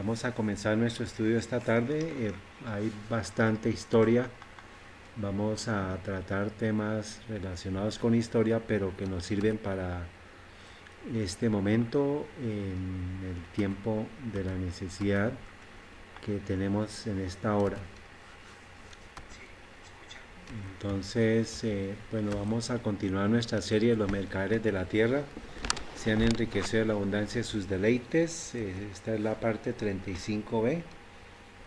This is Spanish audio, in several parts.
Vamos a comenzar nuestro estudio esta tarde. Hay bastante historia. Vamos a tratar temas relacionados con historia, pero que nos sirven para este momento en el tiempo de la necesidad que tenemos en esta hora. Entonces, bueno, vamos a continuar nuestra serie de los mercaderes de la tierra. Se han enriquecido de la abundancia de sus deleites. Esta es la parte 35b,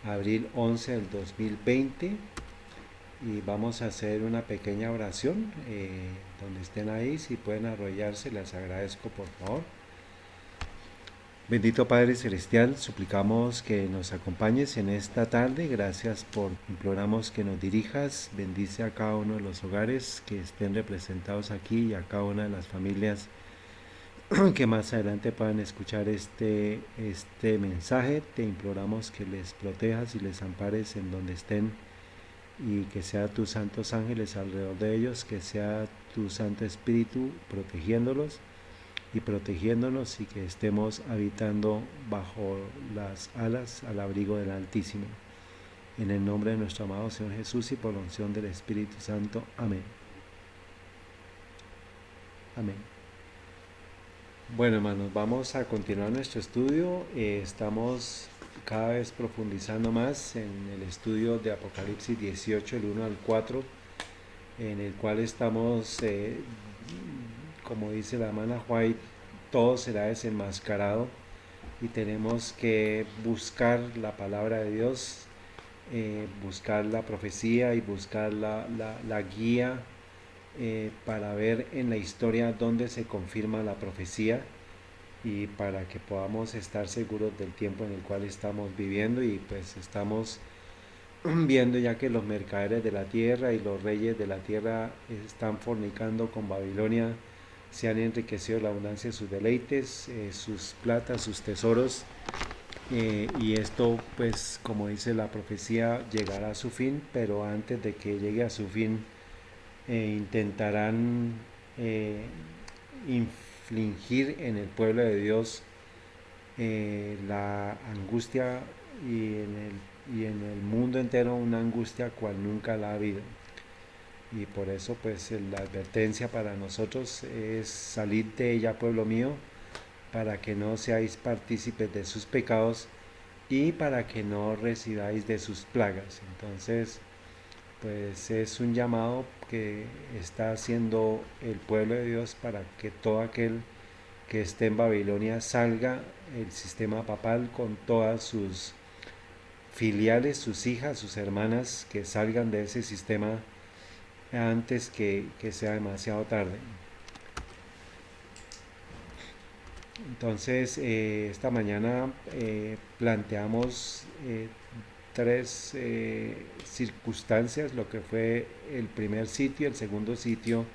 abril 11 del 2020. Y vamos a hacer una pequeña oración. Donde estén ahí, si pueden arrodillarse, les agradezco por favor. Bendito Padre Celestial, suplicamos que nos acompañes en esta tarde. Gracias imploramos que nos dirijas. Bendice a cada uno de los hogares que estén representados aquí y a cada una de las familias que más adelante puedan escuchar este mensaje. Te imploramos que les protejas y les ampares en donde estén, y que sea tus santos ángeles alrededor de ellos, que sea tu Santo Espíritu protegiéndolos y protegiéndonos, y que estemos habitando bajo las alas al abrigo del Altísimo. En el nombre de nuestro amado Señor Jesús y por la unción del Espíritu Santo. Amén. Amén. Bueno, hermanos, vamos a continuar nuestro estudio. Estamos cada vez profundizando más en el estudio de Apocalipsis 18, el 1 al 4, en el cual estamos, como dice la hermana White, todo será desenmascarado, y tenemos que buscar la palabra de Dios, buscar la profecía y buscar la guía, para ver en la historia dónde se confirma la profecía, y para que podamos estar seguros del tiempo en el cual estamos viviendo. Y pues estamos viendo ya que los mercaderes de la tierra y los reyes de la tierra están fornicando con Babilonia, se han enriquecido la abundancia de sus deleites, sus platas, sus tesoros, y esto, pues como dice la profecía, llegará a su fin. Pero antes de que llegue a su fin, intentarán infligir en el pueblo de Dios la angustia, y en el mundo entero una angustia cual nunca la ha habido. Y por eso pues la advertencia para nosotros es: salid de ella, pueblo mío, para que no seáis partícipes de sus pecados y para que no recibáis de sus plagas. Entonces, pues es un llamado que está haciendo el pueblo de Dios para que todo aquel que esté en Babilonia salga, el sistema papal con todas sus filiales, sus hijas, sus hermanas, que salgan de ese sistema antes que sea demasiado tarde. Entonces, esta mañana planteamos tres circunstancias: lo que fue el primer sitio, el segundo sitio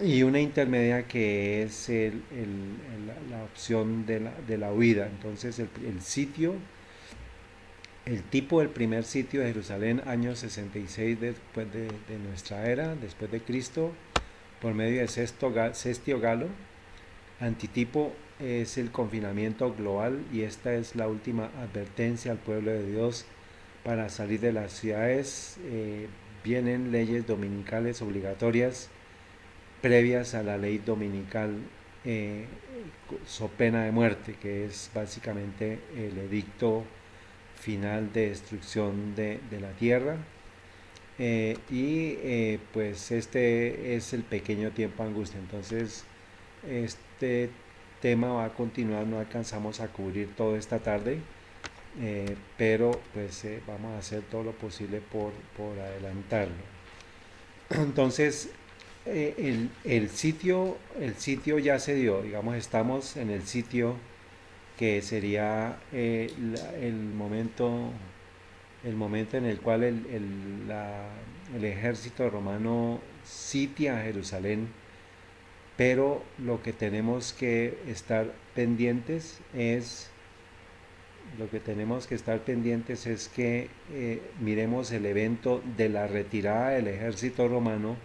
y una intermedia, que es la opción de la huida. Entonces, el sitio, el tipo del primer sitio de Jerusalén, año 66 después de nuestra era, después de Cristo, por medio de Cestio Galo. Antitipo es el confinamiento global, y esta es la última advertencia al pueblo de Dios para salir de las ciudades. Vienen leyes dominicales obligatorias previas a la ley dominical, eh, so pena de muerte, que es básicamente el edicto final de destrucción de la tierra. Pues este es el pequeño tiempo de angustia. Entonces, este tema va a continuar, no alcanzamos a cubrir todo esta tarde, pero pues vamos a hacer todo lo posible por adelantarlo. Entonces, el sitio ya se dio, digamos, estamos en el sitio que sería el momento en el cual el ejército romano sitia a Jerusalén. Pero lo que tenemos que estar pendientes es que miremos el evento de la retirada del ejército romano,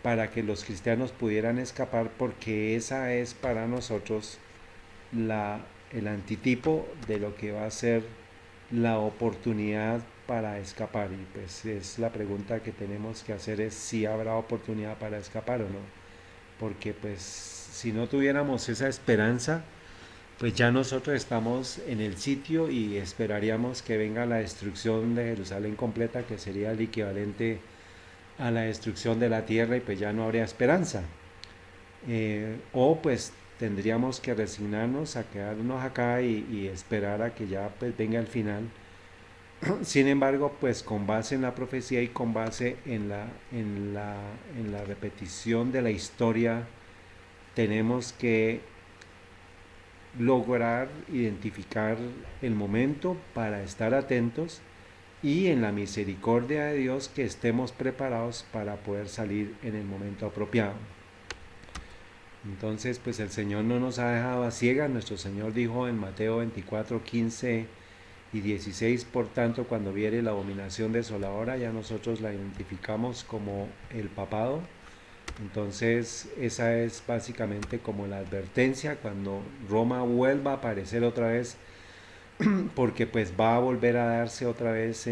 para que los cristianos pudieran escapar, porque esa es para nosotros la el antitipo de lo que va a ser la oportunidad para escapar. Y pues es la pregunta que tenemos que hacer, es si habrá oportunidad para escapar o no. Porque pues si no tuviéramos esa esperanza, pues ya nosotros estamos en el sitio y esperaríamos que venga la destrucción de Jerusalén completa, que sería el equivalente a la destrucción de la tierra, y pues ya no habría esperanza. O pues tendríamos que resignarnos a quedarnos acá y esperar a que ya pues venga el final. Sin embargo, pues con base en la profecía y con base en la repetición de la historia, tenemos que lograr identificar el momento para estar atentos, y en la misericordia de Dios que estemos preparados para poder salir en el momento apropiado. Entonces, pues el Señor no nos ha dejado a ciegas. Nuestro Señor dijo en Mateo 24:15 y 16: por tanto, cuando viere la abominación desoladora, ya nosotros la identificamos como el papado. Entonces, esa es básicamente como la advertencia cuando Roma vuelva a aparecer otra vez, porque pues va a volver a darse otra vez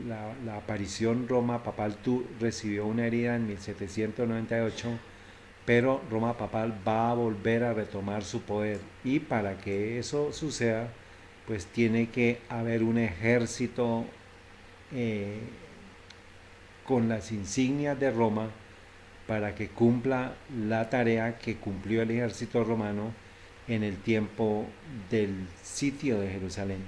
la aparición. Roma papal recibió una herida en 1798, pero Roma papal va a volver a retomar su poder, y para que eso suceda, pues tiene que haber un ejército eh, con las insignias de Roma para que cumpla la tarea que cumplió el ejército romano en el tiempo del sitio de Jerusalén.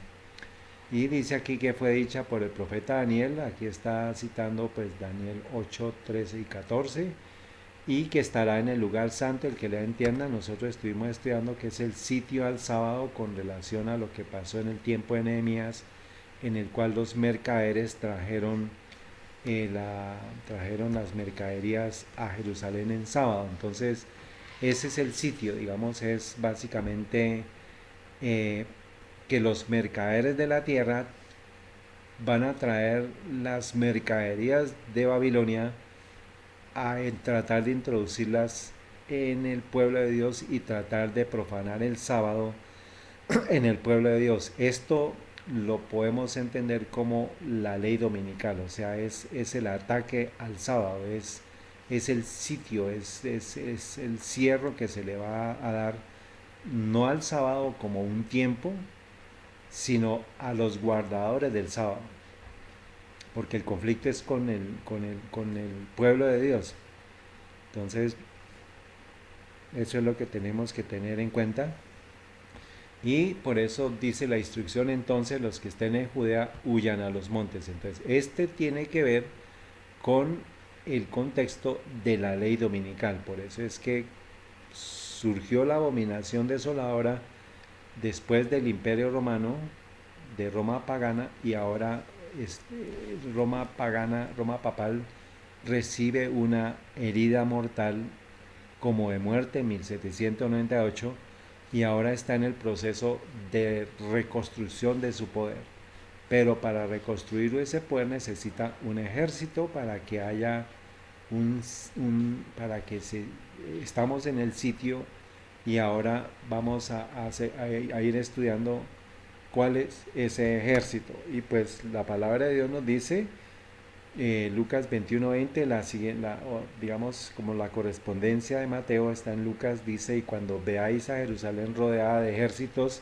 Y dice aquí que fue dicha por el profeta Daniel. Aquí está citando pues Daniel 8:13 y 14, y que estará en el lugar santo. El que le entienda, nosotros estuvimos estudiando que es el sitio al sábado con relación a lo que pasó en el tiempo de Nehemías, en el cual los mercaderes trajeron las mercaderías a Jerusalén en sábado. Entonces ese es el sitio, digamos, es básicamente eh, que los mercaderes de la tierra van a traer las mercaderías de Babilonia a tratar de introducirlas en el pueblo de Dios y tratar de profanar el sábado en el pueblo de Dios. Esto lo podemos entender como la ley dominical, o sea, es el ataque al sábado, es el sitio, es el cierre que se le va a dar, no al sábado como un tiempo, sino a los guardadores del sábado, porque el conflicto es con el pueblo de Dios. Entonces, eso es lo que tenemos que tener en cuenta. Y por eso dice la instrucción: entonces los que estén en Judea huyan a los montes. Entonces, este tiene que ver con el contexto de la ley dominical. Por eso es que surgió la abominación desoladora después del Imperio Romano, de Roma pagana, y ahora Roma pagana, Roma papal, recibe una herida mortal como de muerte en 1798, y ahora está en el proceso de reconstrucción de su poder. Pero para reconstruir ese poder necesita un ejército para que haya para que estamos en el sitio, y ahora vamos a ir estudiando cuál es ese ejército. Y pues la palabra de Dios nos dice, Lucas 21:20, digamos como la correspondencia de Mateo está en Lucas, dice: y cuando veáis a Jerusalén rodeada de ejércitos,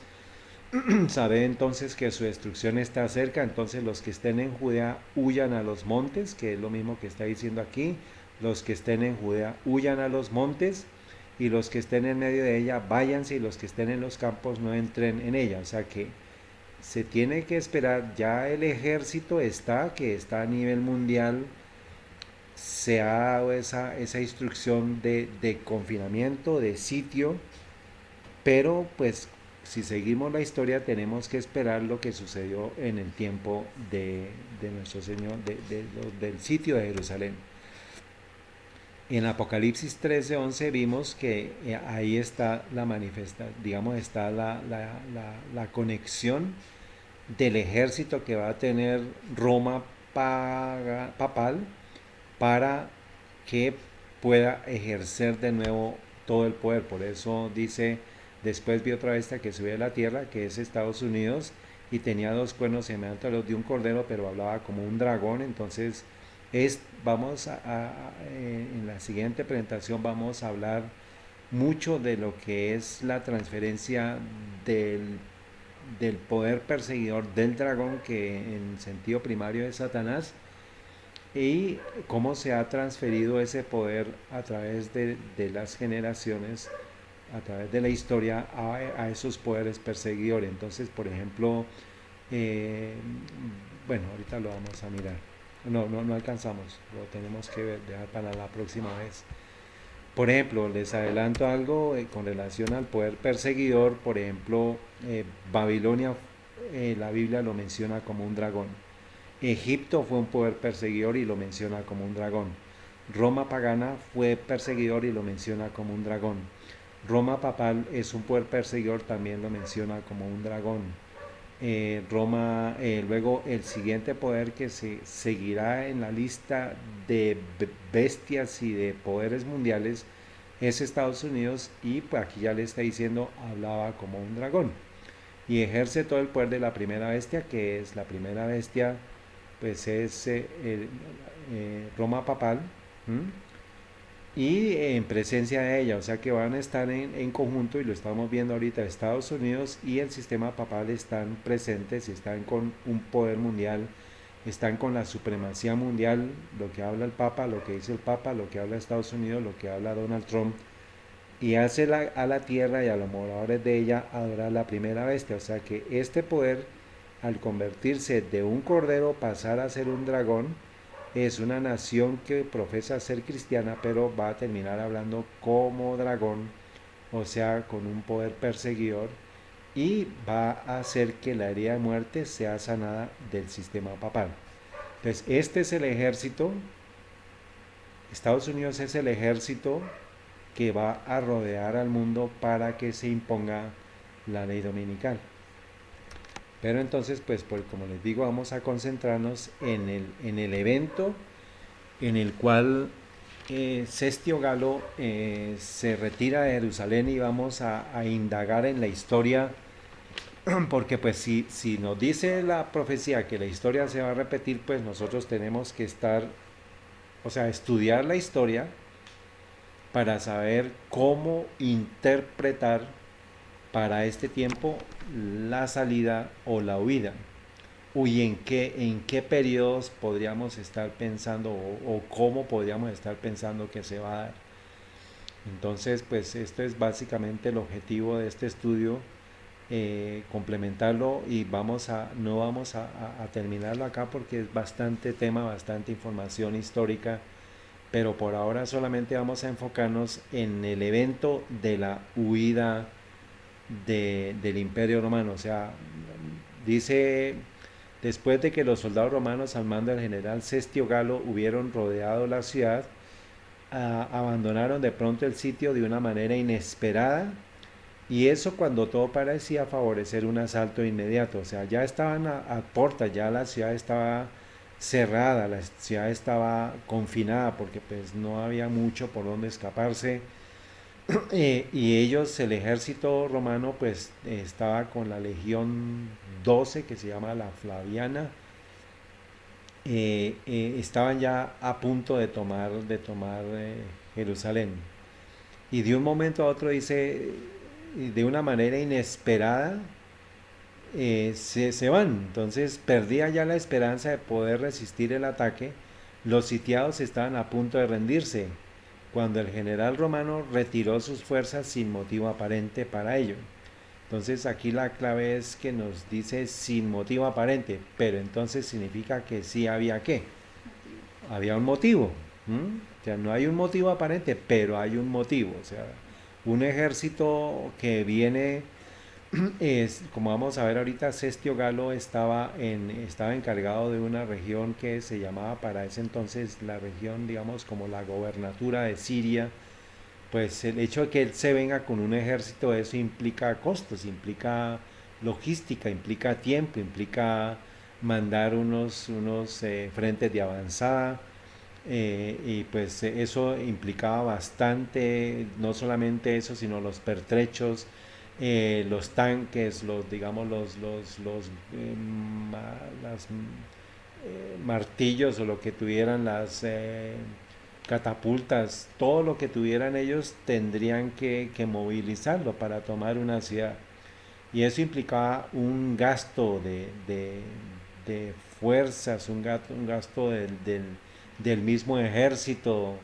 sabed entonces que su destrucción está cerca. Entonces los que estén en Judea huyan a los montes, que es lo mismo que está diciendo aquí. Los que estén en Judea huyan a los montes, y los que estén en medio de ella váyanse, y los que estén en los campos no entren en ella. O sea que se tiene que esperar, ya el ejército está, que está a nivel mundial, se ha dado esa instrucción de confinamiento, de sitio, pero pues si seguimos la historia tenemos que esperar lo que sucedió en el tiempo de nuestro Señor, del sitio de Jerusalén. En Apocalipsis 13:11 vimos que ahí está la manifestación, digamos, está la conexión del ejército que va a tener Roma papal para que pueda ejercer de nuevo todo el poder. Por eso dice Después vi otra bestia que subía de la tierra, que es Estados Unidos, y tenía dos cuernos semejantes a los de un cordero, pero hablaba como un dragón. Entonces, vamos en la siguiente presentación vamos a hablar mucho de lo que es la transferencia del, del poder perseguidor del dragón, que en sentido primario es Satanás, y cómo se ha transferido ese poder a través de las generaciones, a través de la historia, a esos poderes perseguidores. Entonces, por ejemplo, eh, bueno, ahorita lo vamos a mirar. No alcanzamos, lo tenemos que dejar para la próxima vez. Por ejemplo, les adelanto algo con relación al poder perseguidor. Por ejemplo, Babilonia, la Biblia lo menciona como un dragón. Egipto fue un poder perseguidor y lo menciona como un dragón. Roma pagana fue perseguidor y lo menciona como un dragón. Roma papal es un poder perseguidor, también lo menciona como un dragón. Roma, luego el siguiente poder que se seguirá en la lista de bestias y de poderes mundiales es Estados Unidos, y pues aquí ya le está diciendo hablaba como un dragón y ejerce todo el poder de la primera bestia, que es la primera bestia, pues es Roma papal. ¿M? Y en presencia de ella, o sea que van a estar en conjunto, y lo estamos viendo ahorita. Estados Unidos y el sistema papal están presentes y están con un poder mundial, están con la supremacía mundial, lo que habla el Papa, lo que dice el Papa, lo que habla Estados Unidos, lo que habla Donald Trump, y hace a la tierra y a los moradores de ella adorar la primera bestia. O sea que este poder, al convertirse de un cordero, pasar a ser un dragón, es una nación que profesa ser cristiana, pero va a terminar hablando como dragón, o sea, con un poder perseguidor, y va a hacer que la herida de muerte sea sanada del sistema papal. Entonces, este es el ejército. Estados Unidos es el ejército que va a rodear al mundo para que se imponga la ley dominical. Pero entonces, pues como les digo, vamos a concentrarnos en el evento en el cual Cestio Galo se retira de Jerusalén, y vamos a indagar en la historia, porque pues si nos dice la profecía que la historia se va a repetir, pues nosotros tenemos que estar, o sea, estudiar la historia para saber cómo interpretar para este tiempo la salida o la huida. Uy, en qué periodos podríamos estar pensando, o cómo podríamos estar pensando que se va a dar. Entonces, pues este es básicamente el objetivo de este estudio, complementarlo, y no vamos a terminarlo acá porque es bastante tema, bastante información histórica, pero por ahora solamente vamos a enfocarnos en el evento de la huida del Imperio Romano. O sea, dice: después de que los soldados romanos al mando del general Cestio Galo hubieron rodeado la ciudad, abandonaron de pronto el sitio de una manera inesperada, y eso cuando todo parecía favorecer un asalto inmediato. O sea, ya estaban a puertas, ya la ciudad estaba cerrada, la ciudad estaba confinada, porque pues no había mucho por donde escaparse. Y ellos, el ejército romano, pues estaba con la legión 12, que se llama la Flaviana. Estaban ya a punto de tomar Jerusalén. Y de un momento a otro, dice, de una manera inesperada, se van. Entonces perdía ya la esperanza de poder resistir el ataque. Los sitiados estaban a punto de rendirse, cuando el general romano retiró sus fuerzas sin motivo aparente para ello. Entonces aquí la clave es que nos dice sin motivo aparente, pero entonces significa que sí había qué, había un motivo. ¿M? O sea, no hay un motivo aparente, pero hay un motivo. O sea, un ejército que viene, como vamos a ver ahorita, Cestio Galo estaba encargado de una región que se llamaba para ese entonces la región, digamos, como la gobernatura de Siria. Pues el hecho de que él se venga con un ejército, eso implica costos, implica logística, implica tiempo, implica mandar unos frentes de avanzada, y pues eso implicaba bastante, no solamente eso, sino los pertrechos, los tanques, digamos, las martillos o lo que tuvieran las catapultas, todo lo que tuvieran ellos tendrían que movilizarlo para tomar una ciudad. Y eso implicaba un gasto de fuerzas, un gasto del mismo ejército,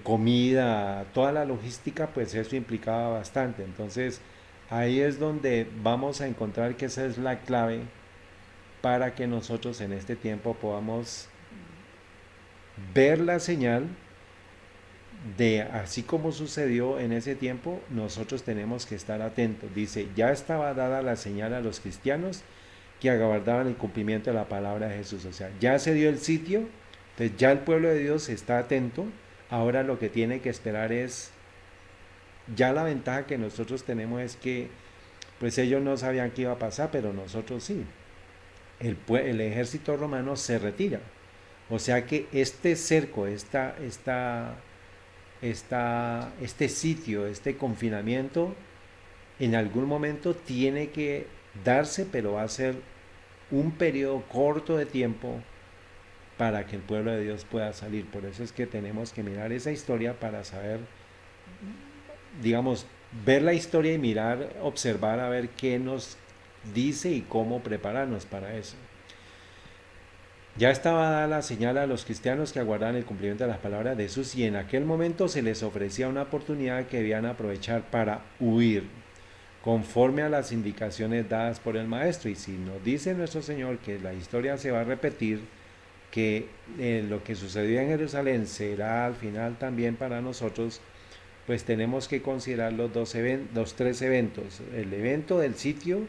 comida, toda la logística, pues eso implicaba bastante. Entonces ahí es donde vamos a encontrar que esa es la clave para que nosotros en este tiempo podamos ver la señal de así como sucedió en ese tiempo, nosotros tenemos que estar atentos. Dice, ya estaba dada la señal a los cristianos que aguardaban el cumplimiento de la palabra de Jesús. O sea, ya se dio el sitio, entonces ya el pueblo de Dios está atento. Ahora lo que tiene que esperar es, ya la ventaja que nosotros tenemos es que, pues ellos no sabían qué iba a pasar, pero nosotros sí. El ejército romano se retira. O sea que este cerco, este sitio, este confinamiento, en algún momento tiene que darse, pero va a ser un periodo corto de tiempo para que el pueblo de Dios pueda salir. Por eso es que tenemos que mirar esa historia para saber, digamos, ver la historia y mirar, observar a ver qué nos dice y cómo prepararnos para eso. Ya estaba dada la señal a los cristianos que aguardaban el cumplimiento de las palabras de Jesús y en aquel momento se les ofrecía una oportunidad que debían aprovechar para huir, conforme a las indicaciones dadas por el Maestro. Y si nos dice nuestro Señor que la historia se va a repetir, que lo que sucedió en Jerusalén será al final también para nosotros, pues tenemos que considerar los tres eventos. El evento del sitio,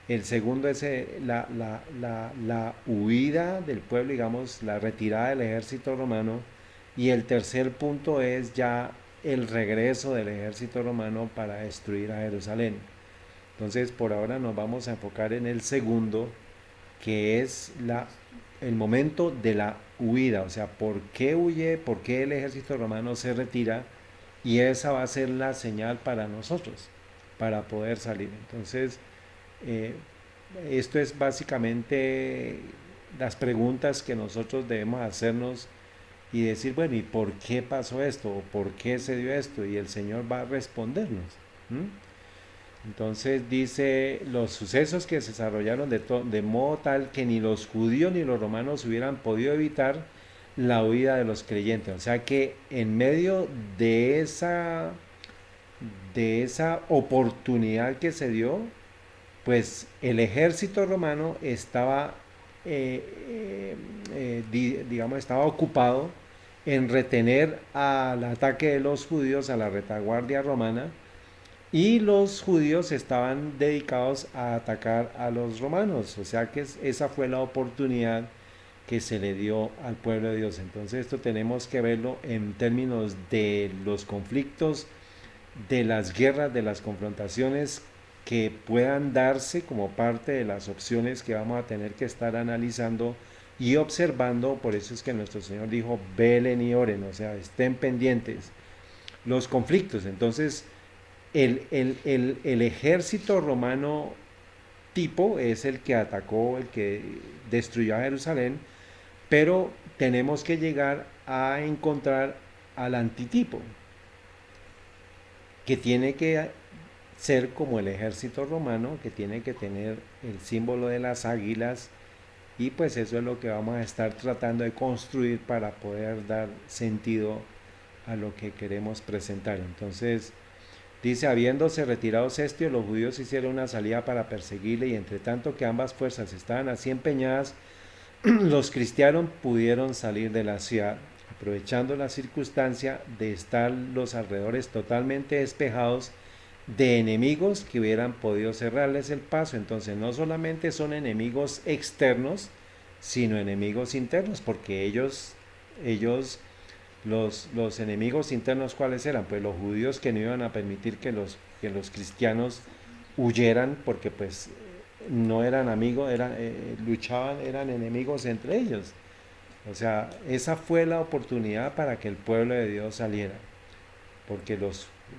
el segundo es la huida del pueblo, digamos, la retirada del ejército romano. Y el tercer punto es ya el regreso del ejército romano para destruir a Jerusalén. Entonces, por ahora nos vamos a enfocar en el segundo, que es el momento de la huida. O sea, ¿por qué huye? ¿Por qué el ejército romano se retira? Y esa va a ser la señal para nosotros, para poder salir. Entonces, eh, esto es básicamente las preguntas que nosotros debemos hacernos y decir, bueno, ¿y por qué pasó esto? ¿O por qué se dio esto? Y el Señor va a respondernos. ¿Mm? Entonces dice, los sucesos que se desarrollaron de modo tal que ni los judíos ni los romanos hubieran podido evitar la huida de los creyentes. O sea que en medio de esa oportunidad que se dio, pues el ejército romano estaba, digamos, estaba ocupado en retener al ataque de los judíos a la retaguardia romana y los judíos estaban dedicados a atacar a los romanos. O sea que esa fue la oportunidad que se le dio al pueblo de Dios. Entonces esto tenemos que verlo en términos de los conflictos, de las guerras, de las confrontaciones que puedan darse como parte de las opciones que vamos a tener que estar analizando y observando. Por eso es que nuestro Señor dijo, velen y oren, o sea, estén pendientes. Los conflictos, entonces, el ejército romano tipo es el que atacó, el que destruyó a Jerusalén, pero tenemos que llegar a encontrar al antitipo, que tiene que ser como el ejército romano, que tiene que tener el símbolo de las águilas, y pues eso es lo que vamos a estar tratando de construir para poder dar sentido a lo que queremos presentar. Entonces, dice, habiéndose retirado Cestio, los judíos hicieron una salida para perseguirle y entre tanto que ambas fuerzas estaban así empeñadas, los cristianos pudieron salir de la ciudad, aprovechando la circunstancia de estar los alrededores totalmente despejados de enemigos que hubieran podido cerrarles el paso. Entonces no solamente son enemigos externos, sino enemigos internos, porque los enemigos internos, ¿cuáles eran? Pues los judíos que no iban a permitir que los cristianos huyeran, porque pues no eran amigos, luchaban, eran enemigos entre ellos. O sea, esa fue la oportunidad para que el pueblo de Dios saliera, porque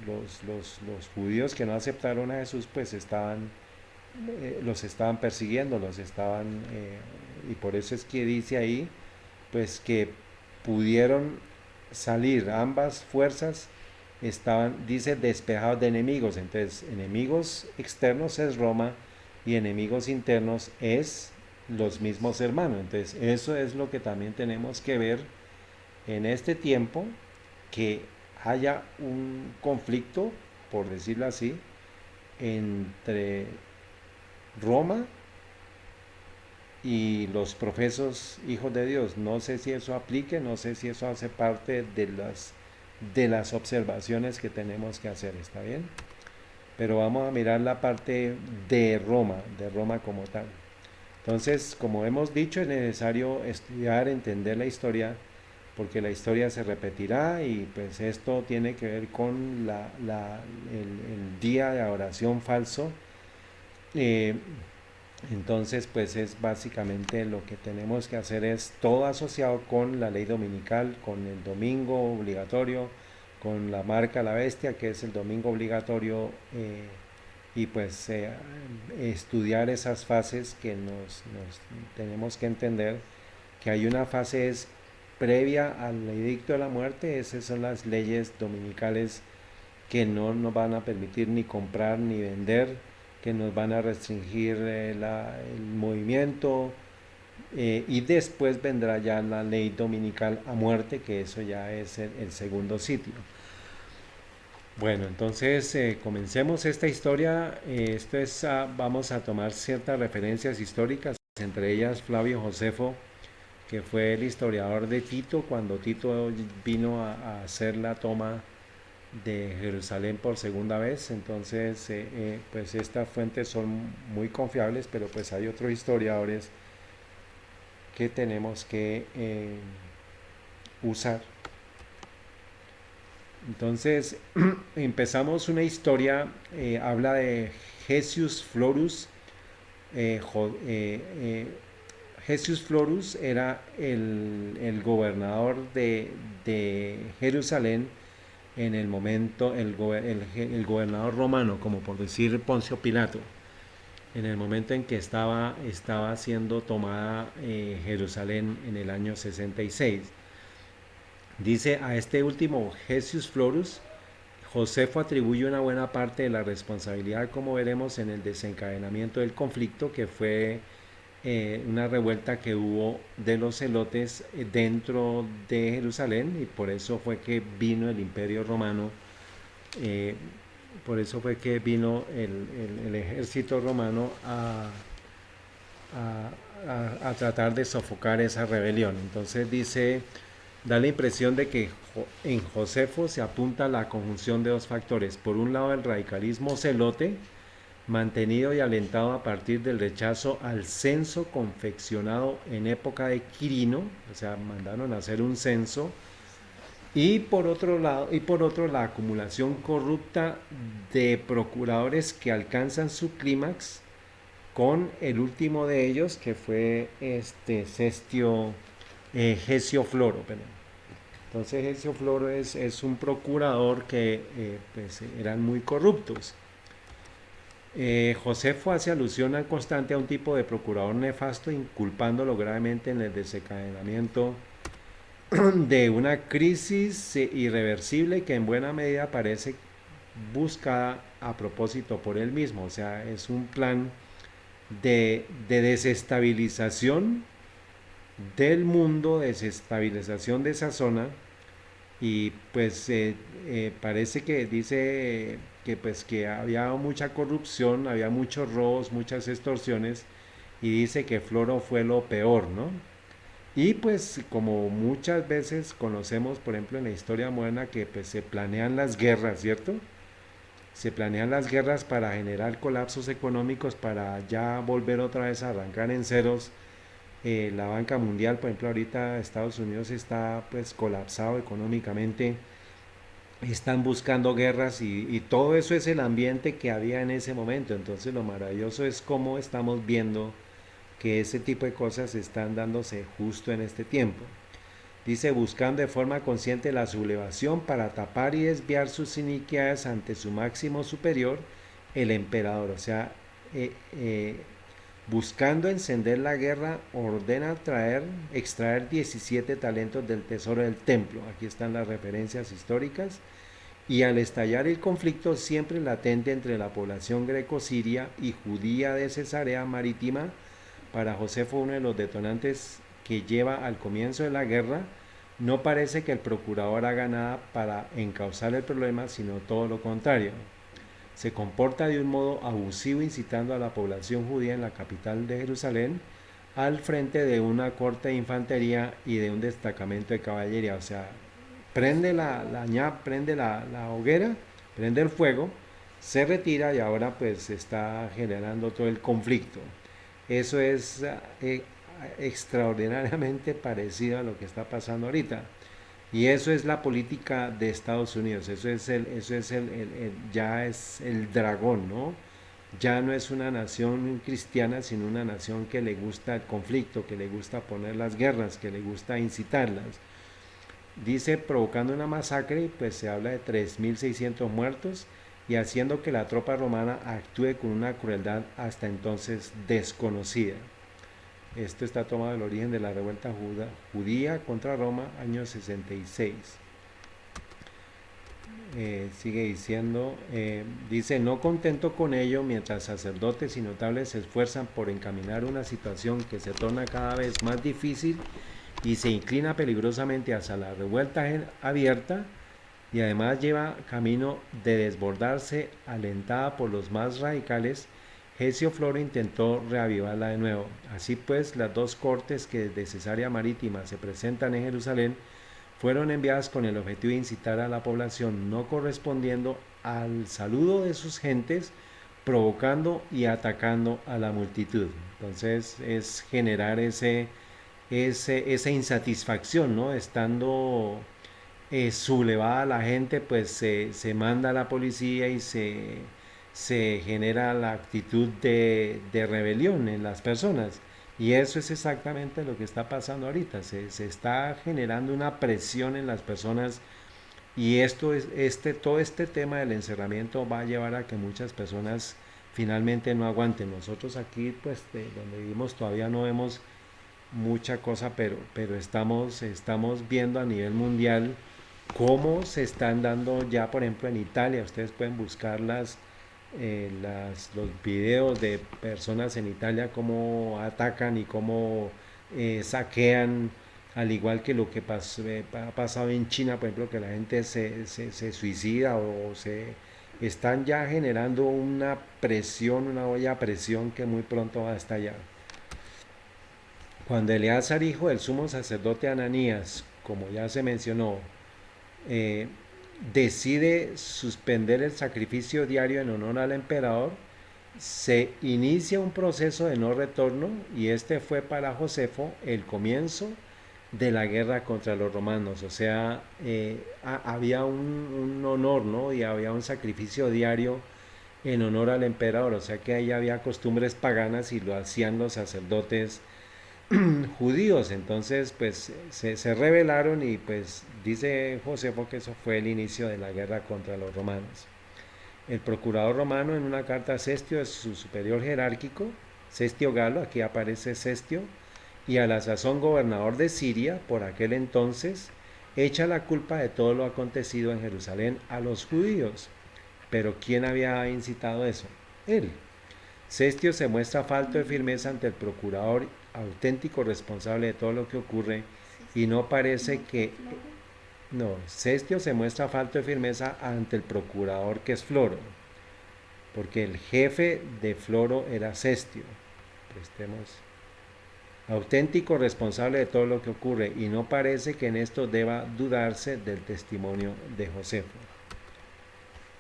los judíos que no aceptaron a Jesús, pues los estaban persiguiendo, y por eso es que dice ahí, pues que pudieron salir ambas fuerzas, estaban, dice, despejados de enemigos. Entonces, enemigos externos es Roma y enemigos internos es los mismos hermanos. Entonces, eso es lo que también tenemos que ver en este tiempo, que haya un conflicto, por decirlo así, entre Roma y los profesos hijos de Dios. No sé si eso aplique, no sé si eso hace parte de las observaciones que tenemos que hacer, ¿está bien? Pero vamos a mirar la parte de Roma como tal. Entonces, como hemos dicho, es necesario estudiar, entender la historia, porque la historia se repetirá y pues esto tiene que ver con el día de oración falso. Eh, entonces, pues es básicamente lo que tenemos que hacer, es todo asociado con la ley dominical, con el domingo obligatorio, con la marca la bestia, que es el domingo obligatorio, y pues estudiar esas fases que nos tenemos que entender, que hay una fase es previa al edicto de la muerte. Esas son las leyes dominicales que no nos van a permitir ni comprar ni vender, que nos van a restringir el movimiento, y después vendrá ya la ley dominical a muerte, que eso ya es el segundo sitio. Bueno, entonces comencemos esta historia. Vamos a tomar ciertas referencias históricas, entre ellas Flavio Josefo, que fue el historiador de Tito cuando Tito vino a hacer la toma de Jerusalén por segunda vez. Entonces, pues estas fuentes son muy confiables, pero pues hay otros historiadores que tenemos que usar. Entonces, empezamos una historia, habla de Gessius Florus. Gessius Florus era el gobernador de Jerusalén en el momento, el gobernador romano, como por decir Poncio Pilato, en el momento en que estaba siendo tomada Jerusalén en el año 66. Dice, a este último Gessius Florus, Josefo atribuye una buena parte de la responsabilidad, como veremos, en el desencadenamiento del conflicto, que fue una revuelta que hubo de los celotes dentro de Jerusalén, y por eso fue que vino el Imperio Romano, eh, por eso fue que vino el ejército romano a tratar de sofocar esa rebelión. Entonces dice, da la impresión de que en Josefo se apunta la conjunción de dos factores. Por un lado, el radicalismo celote, mantenido y alentado a partir del rechazo al censo confeccionado en época de Quirino, o sea, mandaron a hacer un censo, y por otro, la acumulación corrupta de procuradores que alcanzan su clímax con el último de ellos, que fue Gesio Floro, perdón. Entonces Gesio Floro es un procurador que pues eran muy corruptos. Josefo hace alusión al constante a un tipo de procurador nefasto, inculpándolo gravemente en el desencadenamiento de una crisis irreversible que en buena medida parece buscada a propósito por él mismo. O sea, es un plan de desestabilización del mundo, desestabilización de esa zona, y pues parece que dice que pues que había mucha corrupción, había muchos robos, muchas extorsiones, y dice que Floro fue lo peor, ¿no? Y pues como muchas veces conocemos, por ejemplo, en la historia moderna, que pues se planean las guerras, ¿cierto? Se planean las guerras para generar colapsos económicos, para ya volver otra vez a arrancar en ceros. La banca mundial, por ejemplo, ahorita Estados Unidos está pues colapsado económicamente, están buscando guerras, y todo eso es el ambiente que había en ese momento. Entonces lo maravilloso es cómo estamos viendo que ese tipo de cosas están dándose justo en este tiempo. Dice, buscando de forma consciente la sublevación para tapar y desviar sus iniquidades ante su máximo superior, el emperador. O sea, eh, eh, buscando encender la guerra, ordena extraer 17 talentos del tesoro del templo. Aquí están las referencias históricas. Y al estallar el conflicto siempre latente entre la población greco-siria y judía de Cesarea Marítima, para Josefo uno de los detonantes que lleva al comienzo de la guerra, no parece que el procurador haga nada para encauzar el problema, sino todo lo contrario. Se comporta de un modo abusivo incitando a la población judía en la capital de Jerusalén al frente de una corte de infantería y de un destacamento de caballería. O sea, prende la hoguera, prende el fuego, se retira y ahora pues está generando todo el conflicto. Eso es extraordinariamente parecido a lo que está pasando ahorita. Y eso es la política de Estados Unidos, ya es el dragón, ¿no? Ya no es una nación cristiana, sino una nación que le gusta el conflicto, que le gusta poner las guerras, que le gusta incitarlas. Dice, provocando una masacre, pues se habla de 3.600 muertos y haciendo que la tropa romana actúe con una crueldad hasta entonces desconocida. Esto está tomado del origen de la revuelta judía contra Roma, año 66. Sigue diciendo, dice, no contento con ello, mientras sacerdotes y notables se esfuerzan por encaminar una situación que se torna cada vez más difícil y se inclina peligrosamente hacia la revuelta abierta, y además lleva camino de desbordarse, alentada por los más radicales, Hesio Floro intentó reavivarla de nuevo. Así pues, las dos cortes que desde Cesarea Marítima se presentan en Jerusalén fueron enviadas con el objetivo de incitar a la población, no correspondiendo al saludo de sus gentes, provocando y atacando a la multitud. Entonces es generar esa insatisfacción, ¿no? Estando sublevada la gente, pues se manda a la policía y se genera la actitud de rebelión en las personas. Y eso es exactamente lo que está pasando ahorita. Se está generando una presión en las personas y todo este tema del encerramiento va a llevar a que muchas personas finalmente no aguanten. Nosotros aquí, pues, donde vivimos todavía no vemos mucha cosa, pero estamos viendo a nivel mundial cómo se están dando ya, por ejemplo, en Italia. Ustedes pueden buscar los videos de personas en Italia, cómo atacan y cómo saquean, al igual que lo que ha pasado en China, por ejemplo, que la gente se suicida o se están ya generando una presión, una olla a presión que muy pronto va a estallar. Cuando Eleazar, hijo del sumo sacerdote Ananías, como ya se mencionó, eh, decide suspender el sacrificio diario en honor al emperador, se inicia un proceso de no retorno y este fue para Josefo el comienzo de la guerra contra los romanos. O sea, había un honor, ¿no? Y había un sacrificio diario en honor al emperador. O sea que ahí había costumbres paganas y lo hacían los sacerdotes judíos. Entonces pues se rebelaron y pues dice Josefo que eso fue el inicio de la guerra contra los romanos. El procurador romano, en una carta a Cestio, es su superior jerárquico, Cestio Galo, aquí aparece Cestio, y a la sazón gobernador de Siria por aquel entonces, echa la culpa de todo lo acontecido en Jerusalén a los judíos. Pero ¿quién había incitado eso? Él. Cestio se muestra falto de firmeza ante el procurador, auténtico responsable de todo lo que ocurre, y no parece que... No, Cestio se muestra falto de firmeza ante el procurador, que es Floro, porque el jefe de Floro era Cestio. Prestemos. Auténtico responsable de todo lo que ocurre, y no parece que en esto deba dudarse del testimonio de Josefo.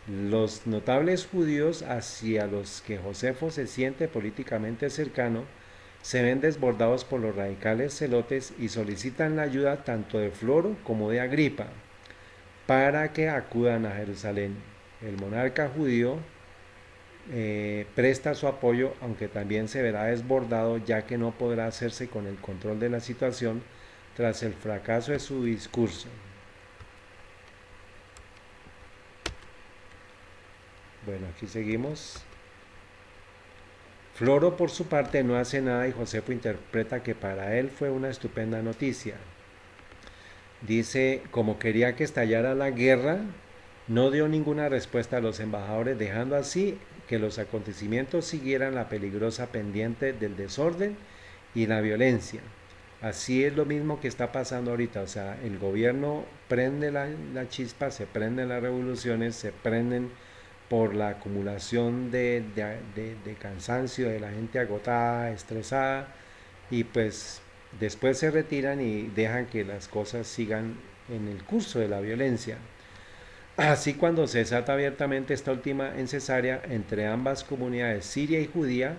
Los notables judíos hacia los que Josefo se siente políticamente cercano se ven desbordados por los radicales celotes y solicitan la ayuda tanto de Floro como de Agripa para que acudan a Jerusalén. El monarca judío presta su apoyo, aunque también se verá desbordado ya que no podrá hacerse con el control de la situación tras el fracaso de su discurso. Bueno, aquí seguimos. Floro por su parte no hace nada y Josefo interpreta que para él fue una estupenda noticia. Dice, como quería que estallara la guerra, no dio ninguna respuesta a los embajadores, dejando así que los acontecimientos siguieran la peligrosa pendiente del desorden y la violencia. Así es lo mismo que está pasando ahorita, o sea, el gobierno prende la chispa, se prenden las revoluciones, se prenden por la acumulación de cansancio, de la gente agotada, estresada, y pues después se retiran y dejan que las cosas sigan en el curso de la violencia. Así cuando se desata abiertamente esta última en Cesarea entre ambas comunidades siria y judía,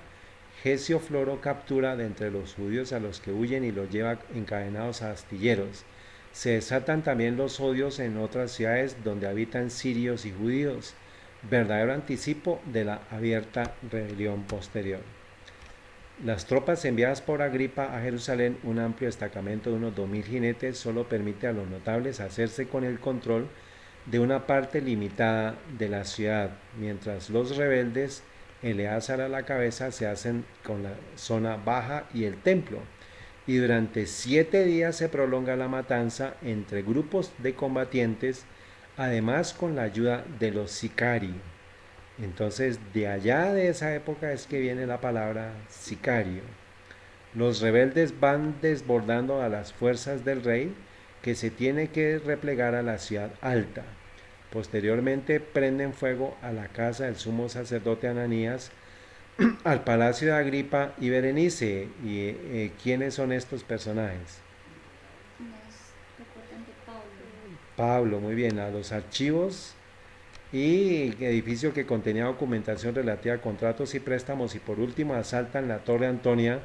Gesio Floro captura de entre los judíos a los que huyen y los lleva encadenados a astilleros. Se desatan también los odios en otras ciudades donde habitan sirios y judíos, verdadero anticipo de la abierta rebelión posterior. Las tropas enviadas por Agripa a Jerusalén, un amplio destacamento de unos 2000 jinetes, solo permite a los notables hacerse con el control de una parte limitada de la ciudad, mientras los rebeldes, Eleazar a la cabeza, se hacen con la zona baja y el templo. Y durante 7 días se prolonga la matanza entre grupos de combatientes, además con la ayuda de los sicari. Entonces, de allá de esa época es que viene la palabra sicario. Los rebeldes van desbordando a las fuerzas del rey, que se tiene que replegar a la ciudad alta. Posteriormente prenden fuego a la casa del sumo sacerdote Ananías, al palacio de Agripa y Berenice. ¿Y quiénes son estos personajes? Recuerdan de Pablo. Pablo, muy bien, a los archivos y edificio que contenía documentación relativa a contratos y préstamos, y por último asaltan la Torre Antonia,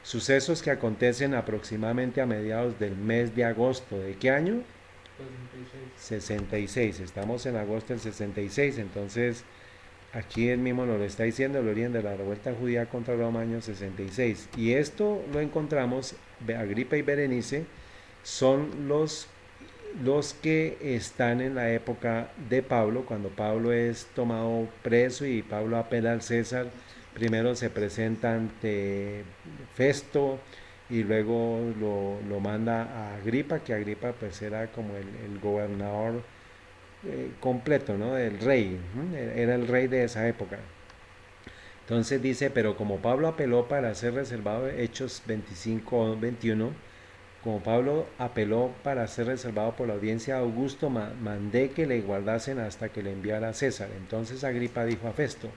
sucesos que acontecen aproximadamente a mediados del mes de agosto. ¿De qué año? 66. Estamos en agosto del 66, entonces aquí él mismo nos lo está diciendo, el origen de la revuelta judía contra Roma, año 66. Y esto lo encontramos, Agripa y Berenice son los que están en la época de Pablo, cuando Pablo es tomado preso y Pablo apela al César. Primero se presenta ante Festo y luego lo manda a Agripa, que Agripa pues era como el gobernador completo, ¿no? El rey, era el rey de esa época. Entonces dice, pero como Pablo apeló para ser reservado, Hechos 25-21, como Pablo apeló para ser reservado por la audiencia de Augusto, mandé que le guardasen hasta que le enviara a César. Entonces Agripa dijo a Festo,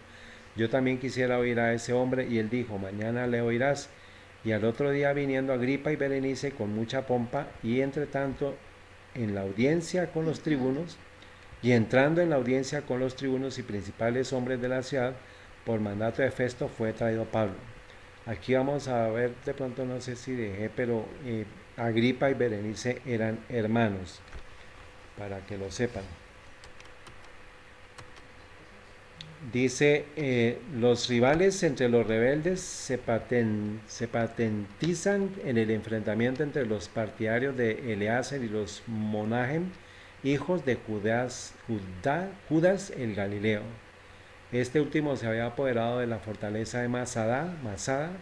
yo también quisiera oír a ese hombre, y él dijo, mañana le oirás. Y al otro día viniendo Agripa y Berenice con mucha pompa, y entre tanto en la audiencia con los tribunos, y entrando en la audiencia con los tribunos y principales hombres de la ciudad, por mandato de Festo fue traído Pablo. Aquí vamos a ver, de pronto no sé si dejé, pero Agripa y Berenice eran hermanos, para que lo sepan. Dice, los rivales entre los rebeldes se patentizan en el enfrentamiento entre los partidarios de Eleazar y los Monahem, hijos de Judas el Galileo. Este último se había apoderado de la fortaleza de Masada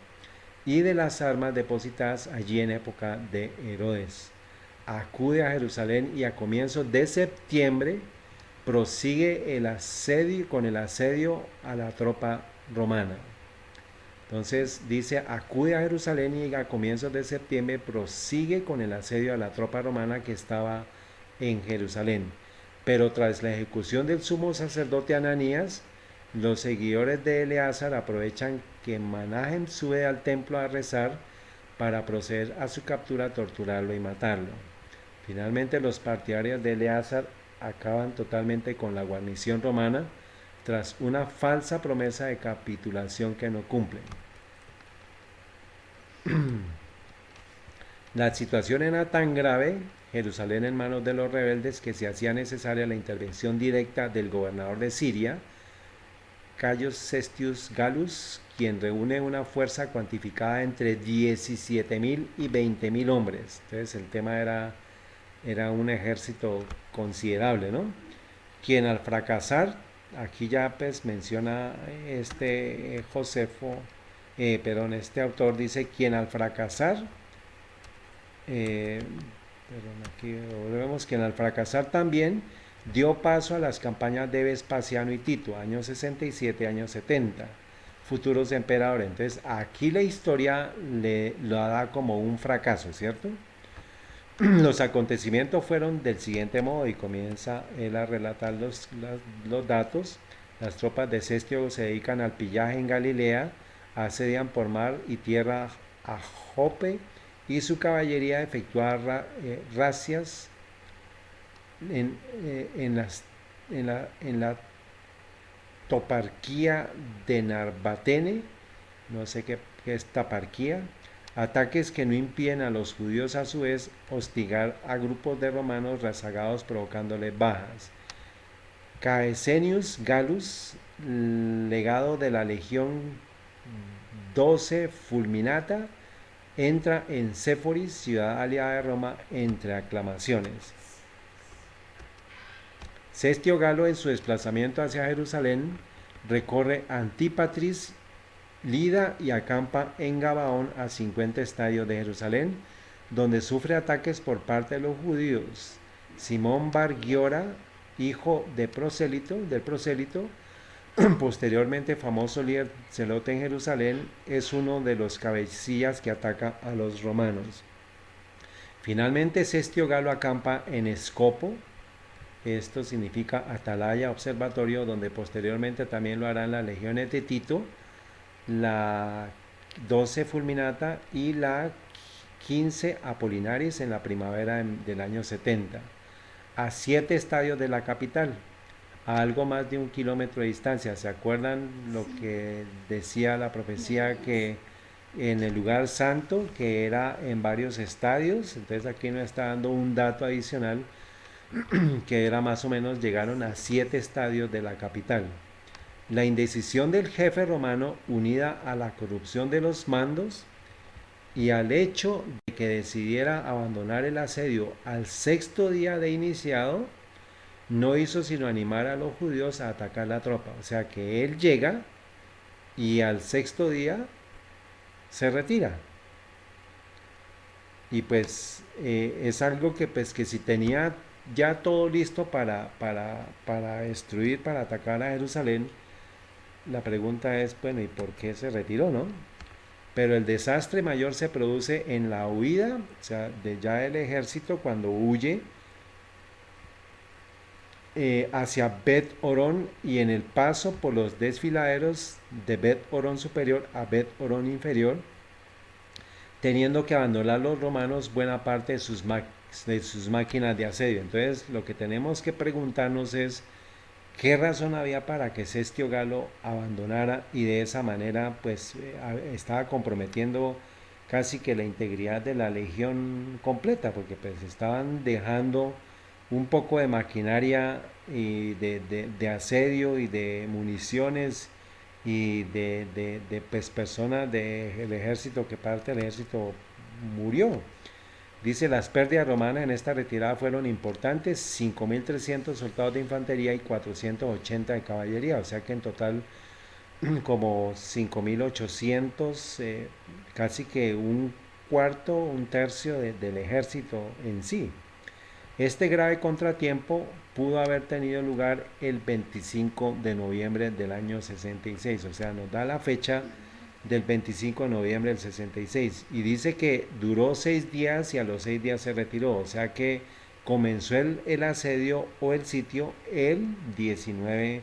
y de las armas depositadas allí en época de Herodes. Acude a Jerusalén y a comienzos de septiembre prosigue el asedio, con el asedio a la tropa romana. Entonces dice, acude a Jerusalén y a comienzos de septiembre prosigue con el asedio a la tropa romana que estaba en Jerusalén. Pero tras la ejecución del sumo sacerdote Ananías, los seguidores de Eleazar aprovechan que Manahem sube al templo a rezar para proceder a su captura, torturarlo y matarlo. Finalmente los partidarios de Eleazar acaban totalmente con la guarnición romana tras una falsa promesa de capitulación que no cumplen. La situación era tan grave, Jerusalén en manos de los rebeldes, que se hacía necesaria la intervención directa del gobernador de Siria, Caius Cestius Gallus, quien reúne una fuerza cuantificada entre 17.000 y 20.000 hombres. Entonces el tema era un ejército considerable, ¿no? Quien al fracasar, aquí ya pues menciona este autor dice, quien al fracasar, aquí volvemos, quien al fracasar también dio paso a las campañas de Vespasiano y Tito, años 67, años 70, futuros emperadores. Entonces aquí la historia lo da como un fracaso, ¿cierto? Los acontecimientos fueron del siguiente modo y comienza él a relatar los datos. Las tropas de Cestio se dedican al pillaje en Galilea, asedian por mar y tierra a Jope y su caballería efectúa razias en la toparquía de Narbatene, no sé qué es taparquía, ataques que no impiden a los judíos a su vez hostigar a grupos de romanos rezagados provocándoles bajas. Caecenius Gallus, legado de la legión 12 Fulminata, entra en Séforis, ciudad aliada de Roma, entre aclamaciones. Cestio Galo, en su desplazamiento hacia Jerusalén, recorre Antípatris, Lida y acampa en Gabaón, a 50 estadios de Jerusalén, donde sufre ataques por parte de los judíos. Simón Bar Giora, hijo del prosélito, posteriormente famoso líder celote en Jerusalén, es uno de los cabecillas que ataca a los romanos. Finalmente Cestio Galo acampa en Escopo, esto significa atalaya, observatorio, donde posteriormente también lo harán las legiones de Tito, la 12 Fulminata y la 15 Apolinaris en la primavera del año 70, a 7 estadios de la capital, a algo más de 1 kilómetro de distancia. ¿Se acuerdan lo que decía la profecía, que en el lugar santo, que era en varios estadios? Entonces aquí nos está dando un dato adicional, que era más o menos, llegaron a 7 estadios de la capital. La indecisión del jefe romano, unida a la corrupción de los mandos y al hecho de que decidiera abandonar el asedio al 6.º día de iniciado, no hizo sino animar a los judíos a atacar la tropa. O sea que él llega y al 6.º día se retira. Y pues es algo que, pues, que si tenía ya todo listo para destruir, para atacar a Jerusalén, la pregunta es, bueno, ¿y por qué se retiró, no? Pero el desastre mayor se produce en la huida, o sea, ya el ejército cuando huye hacia Bet Orón, y en el paso por los desfiladeros de Bet Orón superior a Bet Orón inferior, teniendo que abandonar los romanos buena parte de sus máquinas de asedio. Entonces lo que tenemos que preguntarnos es, ¿qué razón había para que Cestio Galo abandonara y de esa manera pues estaba comprometiendo casi que la integridad de la legión completa? Porque pues estaban dejando un poco de maquinaria y de asedio y de municiones y pues personas del ejército, que parte del ejército murió. Dice, las pérdidas romanas en esta retirada fueron importantes: 5.300 soldados de infantería y 480 de caballería, o sea que en total como 5.800, casi que un cuarto, un tercio del ejército en sí. Este grave contratiempo pudo haber tenido lugar el 25 de noviembre del año 66, o sea, nos da la fecha del 25 de noviembre del 66, y dice que duró 6 días y a los 6 días se retiró, o sea que comenzó el asedio o el sitio el 19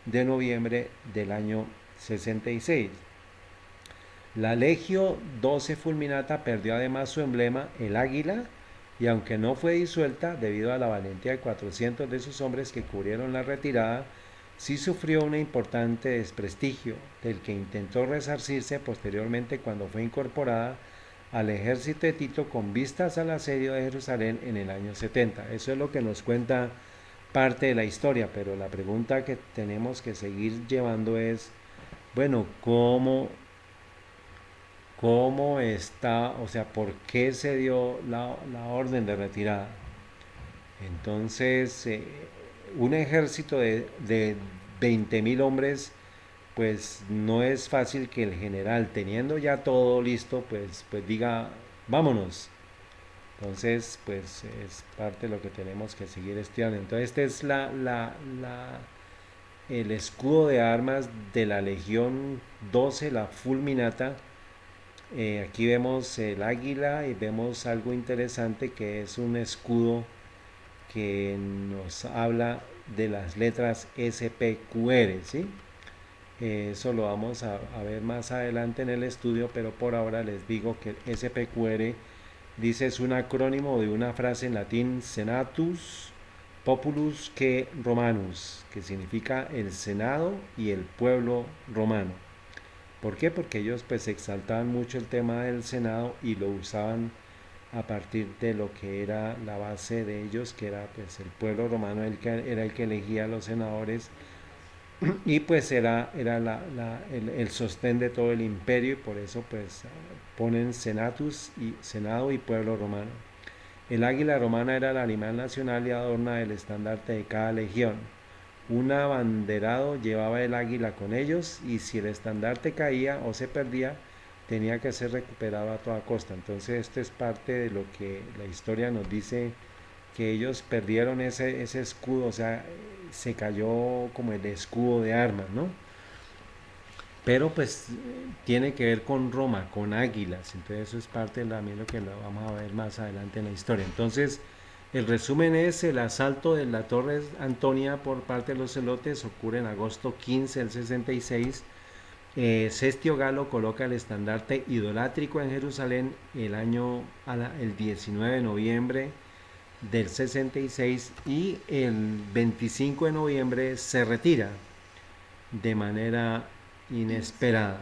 de noviembre del año 66. La Legio 12 Fulminata perdió además su emblema, el águila, y aunque no fue disuelta debido a la valentía de 400 de sus hombres que cubrieron la retirada, sí sufrió un importante desprestigio, del que intentó resarcirse posteriormente cuando fue incorporada al ejército de Tito con vistas al asedio de Jerusalén en el año 70. Eso es lo que nos cuenta parte de la historia, pero la pregunta que tenemos que seguir llevando es, bueno, cómo está, o sea, por qué se dio la orden de retirada? Entonces, un ejército de 20.000 hombres, pues no es fácil que el general, teniendo ya todo listo, pues diga, vámonos. Entonces, pues es parte de lo que tenemos que seguir estudiando. Entonces, este es el escudo de armas de la Legión 12, la Fulminata. Aquí vemos el águila y vemos algo interesante que es un escudo que nos habla de las letras SPQR, ¿sí? Eso lo vamos a ver más adelante en el estudio, pero por ahora les digo que SPQR dice es un acrónimo de una frase en latín Senatus Populus que Romanus, que significa el Senado y el pueblo romano. ¿Por qué? Porque ellos pues exaltaban mucho el tema del Senado y lo usaban a partir de lo que era la base de ellos, que era pues el pueblo romano, era el que elegía a los senadores y pues era el sostén de todo el imperio y por eso pues ponen senatus y senado y pueblo romano. El águila romana era el animal nacional y adorna el estandarte de cada legión. Un abanderado llevaba el águila con ellos y si el estandarte caía o se perdía, tenía que ser recuperado a toda costa. Entonces esto es parte de lo que la historia nos dice, que ellos perdieron ese escudo, o sea, se cayó como el escudo de armas, ¿no? Pero pues tiene que ver con Roma, con águilas, entonces eso es parte de también lo que lo vamos a ver más adelante en la historia. Entonces, el resumen es el asalto de la Torre Antonia por parte de los celotes ocurre en agosto 15 del 66. Cestio Galo coloca el estandarte idolátrico en Jerusalén el 19 de noviembre del 66 y el 25 de noviembre se retira de manera inesperada.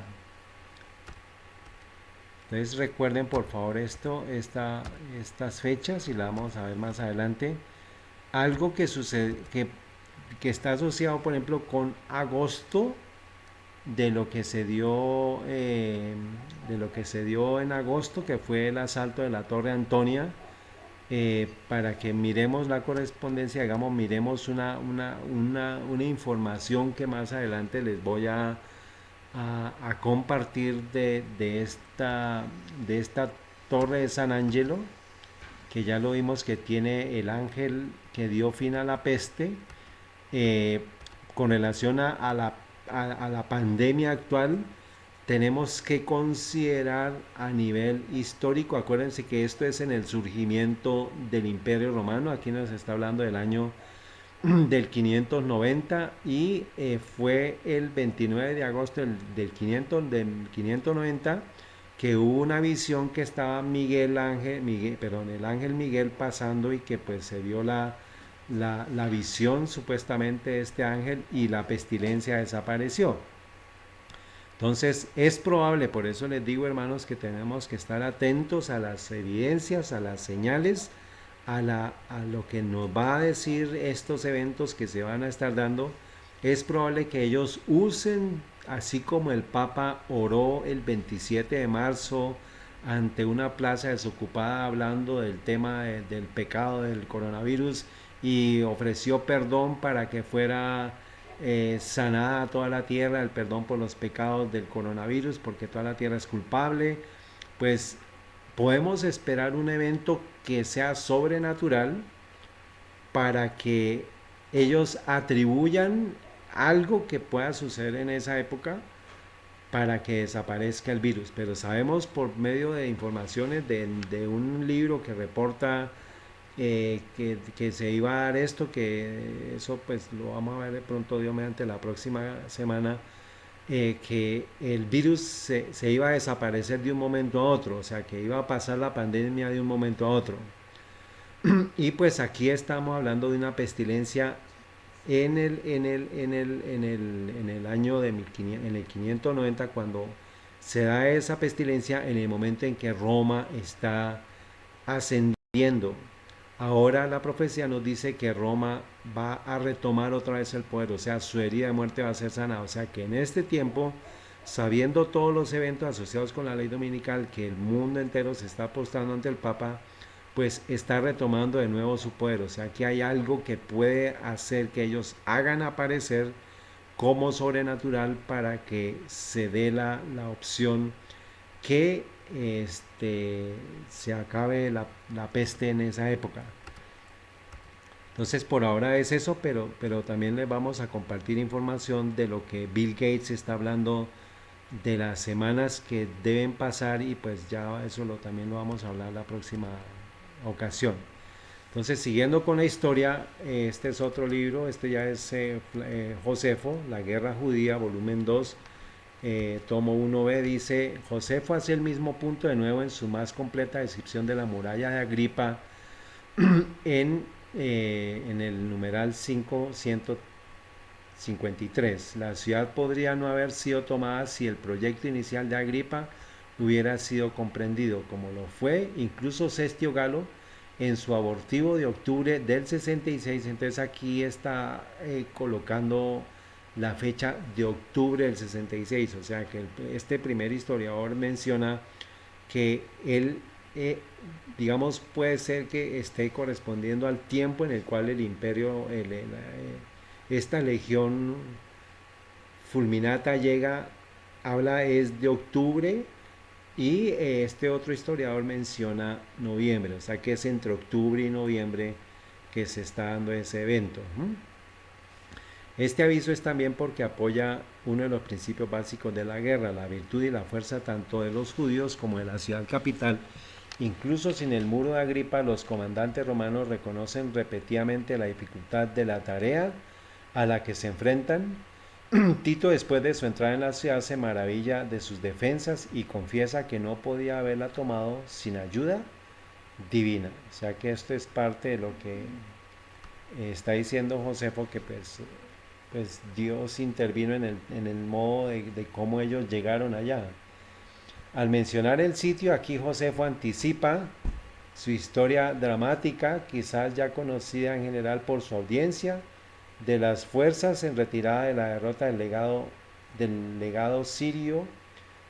Entonces recuerden por favor estas fechas y la vamos a ver más adelante. Algo que sucede, que está asociado por ejemplo con agosto de lo que se dio en agosto, que fue el asalto de la Torre Antonia. Para que miremos la correspondencia, digamos, miremos una información que más adelante les voy a compartir de esta torre de San Angelo, que ya lo vimos que tiene el ángel que dio fin a la peste, eh, con relación a la pandemia actual. Tenemos que considerar a nivel histórico, acuérdense que esto es en el surgimiento del Imperio Romano, aquí nos está hablando del año del 590 y fue el 29 de agosto del 590 que hubo una visión que estaba el ángel Miguel pasando y que pues se vio la visión supuestamente de este ángel y la pestilencia desapareció. Entonces es probable, por eso les digo hermanos, que tenemos que estar atentos a las evidencias, a las señales, a lo que nos va a decir estos eventos que se van a estar dando. Es probable que ellos usen, así como el Papa oró el 27 de marzo ante una plaza desocupada hablando del tema del pecado del coronavirus y ofreció perdón para que fuera sanada toda la tierra, el perdón por los pecados del coronavirus, porque toda la tierra es culpable, pues podemos esperar un evento que sea sobrenatural para que ellos atribuyan algo que pueda suceder en esa época para que desaparezca el virus. Pero sabemos por medio de informaciones de un libro que reporta que se iba a dar esto, que eso pues lo vamos a ver de pronto Dios mediante la próxima semana, que el virus se iba a desaparecer de un momento a otro, o sea que iba a pasar la pandemia de un momento a otro. Y pues aquí estamos hablando de una pestilencia en el año de 1500, en el 590, cuando se da esa pestilencia en el momento en que Roma está ascendiendo. ahora la profecía nos dice que Roma va a retomar otra vez el poder, o sea, su herida de muerte va a ser sanada, o sea que en este tiempo, sabiendo todos los eventos asociados con la ley dominical, que el mundo entero se está postrando ante el Papa, pues está retomando de nuevo su poder, o sea que hay algo que puede hacer que ellos hagan aparecer como sobrenatural para que se dé la opción que se acabe la peste en esa época. Entonces por ahora es eso, pero también les vamos a compartir información de lo que Bill Gates está hablando de las semanas que deben pasar y pues ya eso también lo vamos a hablar la próxima ocasión. Entonces siguiendo con la historia, este es otro libro, este ya es Josefo, La Guerra Judía, volumen 2, tomo 1b, dice, Josefo hace el mismo punto de nuevo en su más completa descripción de la muralla de Agripa en el numeral 553. La ciudad podría no haber sido tomada si el proyecto inicial de Agripa hubiera sido comprendido, como lo fue incluso Cestio Galo en su abortivo de octubre del 66. Entonces aquí está colocando la fecha de octubre del 66, o sea que este primer historiador menciona que él, digamos, puede ser que esté correspondiendo al tiempo en el cual el imperio, esta legión fulminata llega, habla es de octubre y este otro historiador menciona noviembre, o sea que es entre octubre y noviembre que se está dando ese evento. Este aviso es también porque apoya uno de los principios básicos de la guerra, la virtud y la fuerza tanto de los judíos como de la ciudad capital. Incluso sin el muro de Agripa, los comandantes romanos reconocen repetidamente la dificultad de la tarea a la que se enfrentan. Tito, después de su entrada en la ciudad, se maravilla de sus defensas y confiesa que no podía haberla tomado sin ayuda divina. O sea que esto es parte de lo que está diciendo Josefo, que pues Dios intervino en el modo de cómo ellos llegaron allá. Al mencionar el sitio, aquí Josefo anticipa su historia dramática, quizás ya conocida en general por su audiencia, de las fuerzas en retirada de la derrota del legado sirio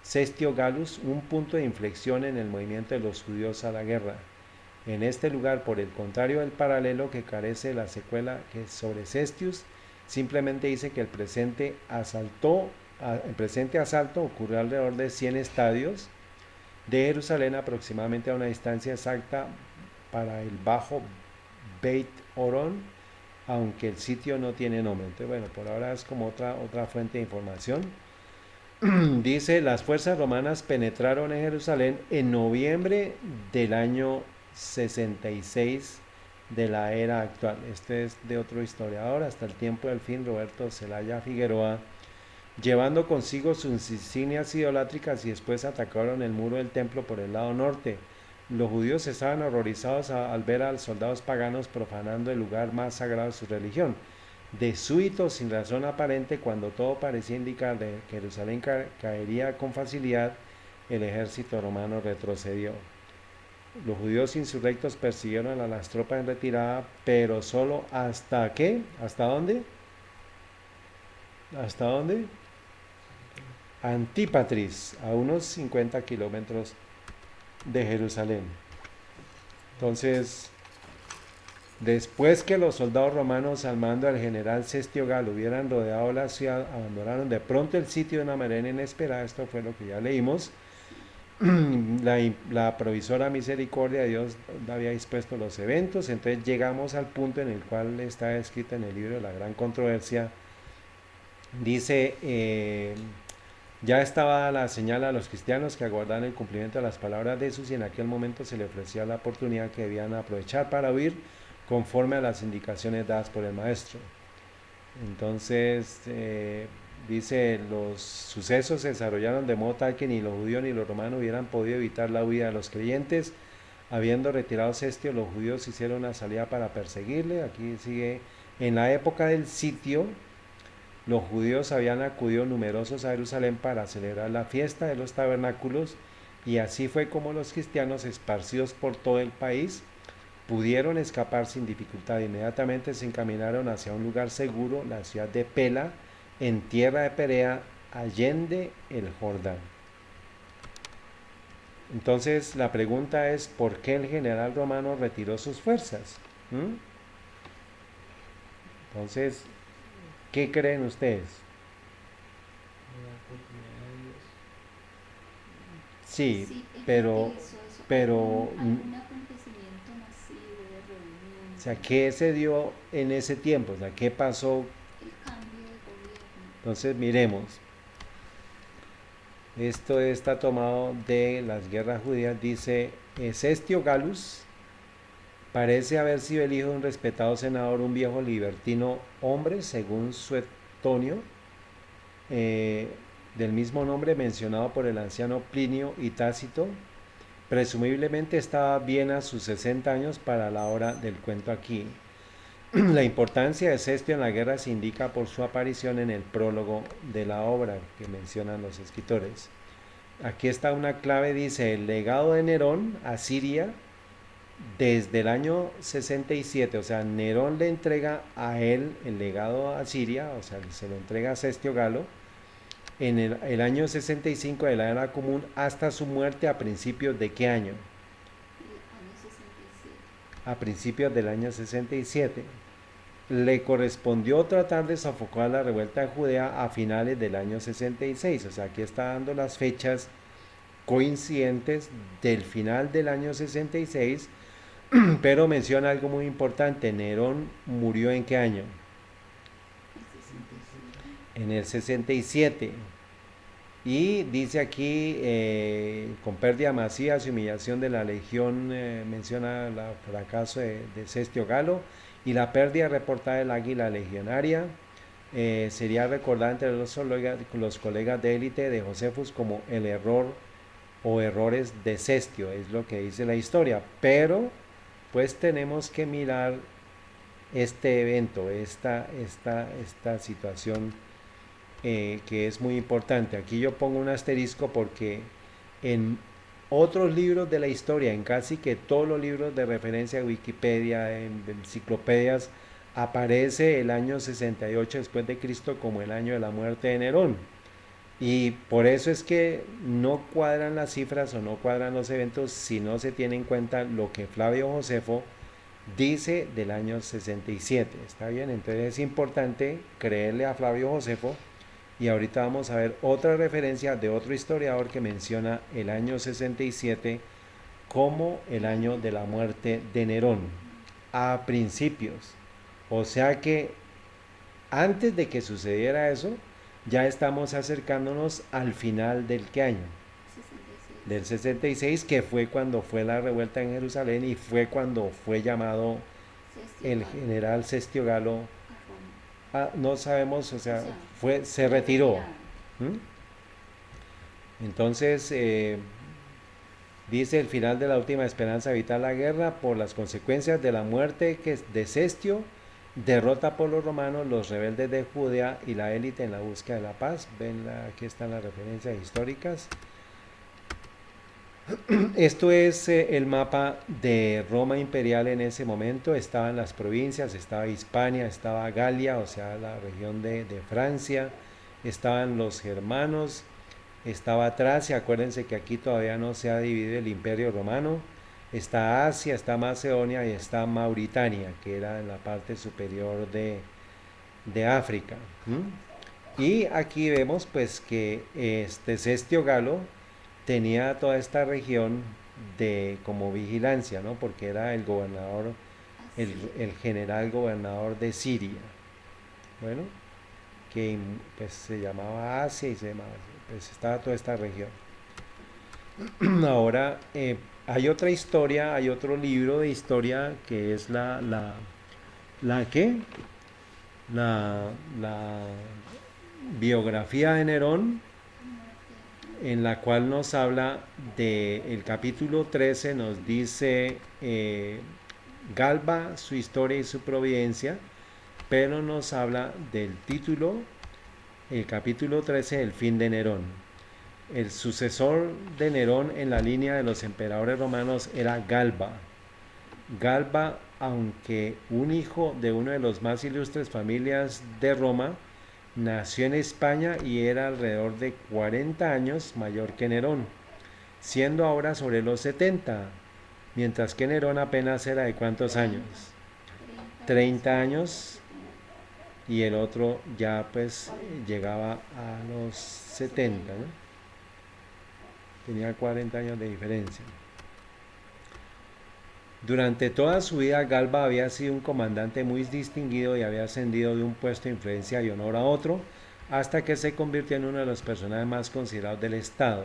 Cestio Gallus, un punto de inflexión en el movimiento de los judíos a la guerra. En este lugar, por el contrario del paralelo que carece de la secuela que sobre Cestius, simplemente dice que el presente asalto ocurrió alrededor de 100 estadios de Jerusalén, aproximadamente a una distancia exacta para el bajo Beit Horon, aunque el sitio no tiene nombre. Entonces, bueno, por ahora es como otra fuente de información. Dice, las fuerzas romanas penetraron en Jerusalén en noviembre del año 66 de la era actual. Este es de otro historiador, hasta el tiempo del fin, Roberto Zelaya Figueroa, llevando consigo sus insignias idolátricas y después atacaron el muro del templo por el lado norte. Los judíos estaban horrorizados al ver a los soldados paganos profanando el lugar más sagrado de su religión. De súbito, sin razón aparente, cuando todo parecía indicar que Jerusalén caería con facilidad, el ejército romano retrocedió. Los judíos insurrectos persiguieron a las tropas en retirada, pero solo hasta ¿qué? ¿Hasta dónde? ¿Hasta dónde? Antípatris, a unos 50 kilómetros de Jerusalén. Entonces, después que los soldados romanos al mando del general Cestio Galo hubieran rodeado la ciudad, abandonaron de pronto el sitio de una manera inesperada. Esto fue lo que ya leímos. La provisora misericordia de Dios había dispuesto los eventos. Entonces llegamos al punto en el cual está escrito en el libro de la gran controversia. Dice, ya estaba la señal a los cristianos que aguardaban el cumplimiento de las palabras de Jesús, y en aquel momento se le ofrecía la oportunidad que debían aprovechar para huir conforme a las indicaciones dadas por el maestro. Entonces, dice, los sucesos se desarrollaron de modo tal que ni los judíos ni los romanos hubieran podido evitar la huida de los creyentes. Habiendo retirado Cestio, los judíos hicieron una salida para perseguirle. Aquí sigue, en la época del sitio, los judíos habían acudido numerosos a Jerusalén para celebrar la fiesta de los tabernáculos, y así fue como los cristianos, esparcidos por todo el país, pudieron escapar sin dificultad. Inmediatamente se encaminaron hacia un lugar seguro, la ciudad de Pela, en tierra de Perea, allende el Jordán. Entonces la pregunta es, ¿por qué el general romano retiró sus fuerzas? ¿Mm? Entonces, ¿qué creen ustedes? Sí, Sí, ¿el por qué pero, hizo eso? pero, ¿Algún acontecimiento masivo de o sea, reunión? ¿qué se dio en ese tiempo? O sea, ¿qué pasó? El cambio de gobierno. Entonces, miremos. Esto está tomado de las guerras judías. Dice, Cestio Galus parece haber sido el hijo de un respetado senador, un viejo libertino hombre, según Suetonio, eh, del mismo nombre mencionado por el anciano Plinio y Tácito. Presumiblemente estaba bien a sus 60 años para la hora del cuento aquí. La importancia de Cestio en la guerra se indica por su aparición en el prólogo de la obra que mencionan los escritores. Aquí está una clave, dice, el legado de Nerón a Siria desde el año 67, o sea, Nerón le entrega a él el legado a Siria, o sea, se lo entrega a Cestio Galo, en el año 65 de la era común hasta su muerte a principios de qué año? El año 67. A principios del año 67. Le correspondió tratar de sofocar la revuelta de Judea a finales del año 66, o sea, aquí está dando las fechas coincidentes del final del año 66, pero menciona algo muy importante, Nerón murió ¿en qué año? El 67. En el 67. Y dice aquí, con pérdida masiva y humillación de la legión, menciona el fracaso de Cestio Galo y la pérdida reportada del águila legionaria. Sería recordada entre los colegas de élite de Josefus como el error o errores de Cestio, es lo que dice la historia. Pero pues tenemos que mirar este evento, esta situación que es muy importante. Aquí yo pongo un asterisco porque en otros libros de la historia, en casi que todos los libros de referencia de Wikipedia, en enciclopedias, aparece el año 68 después de Cristo como el año de la muerte de Nerón. Y por eso es que no cuadran las cifras o no cuadran los eventos si no se tiene en cuenta lo que Flavio Josefo dice del año 67. ¿Está bien? Entonces es importante creerle a Flavio Josefo y ahorita vamos a ver otra referencia de otro historiador que menciona el año 67 como el año de la muerte de Nerón, a principios. O sea que antes de que sucediera eso, ya estamos acercándonos al final del ¿qué año? 66. Del 66, que fue cuando fue la revuelta en Jerusalén y fue cuando fue llamado Cestio el Galo general Cestio Galo. a Roma. No sabemos, o O sea, sea, se lo retiró. retiraron. ¿Mm? Entonces, dice el final de la última esperanza de evitar la guerra por las consecuencias de la muerte de Cestio, derrota por los romanos, los rebeldes de Judea y la élite en la búsqueda de la paz. Ven, aquí están las referencias históricas. Esto es el mapa de Roma imperial en ese momento. Estaban las provincias, estaba Hispania, estaba Galia, o sea, la región de Francia, estaban los germanos, estaba Tracia, acuérdense que aquí todavía no se ha dividido el imperio romano, está Asia, está Macedonia y está Mauritania, que era en la parte superior de África. Y aquí vemos pues que este Cestio Galo tenía toda esta región de como vigilancia, ¿no? Porque era el gobernador, Así. el general gobernador de Siria. Bueno, que pues se llamaba Asia y se llamaba, pues estaba toda esta región. Ahora, hay otra historia, hay otro libro de historia que es la ¿qué? La biografía de Nerón, Muerte, ajá. en la cual nos habla del capítulo 13, nos dice Galba, su historia y su providencia, pero nos habla del título, el capítulo 13, el fin de Nerón. El sucesor de Nerón en la línea de los emperadores romanos era Galba. Galba, aunque un hijo de una de las más ilustres familias de Roma, nació en España y era alrededor de 40 años mayor que Nerón, siendo ahora sobre los 70, mientras que Nerón apenas era de cuántos años, 30, 30 más 30 uno, años, y el otro ya pues 40, llegaba a los 70, 70. ¿no? Tenía 40 años de diferencia. Durante toda su vida Galba había sido un comandante muy distinguido y había ascendido de un puesto de influencia y honor a otro, hasta que se convirtió en uno de los personajes más considerados del Estado.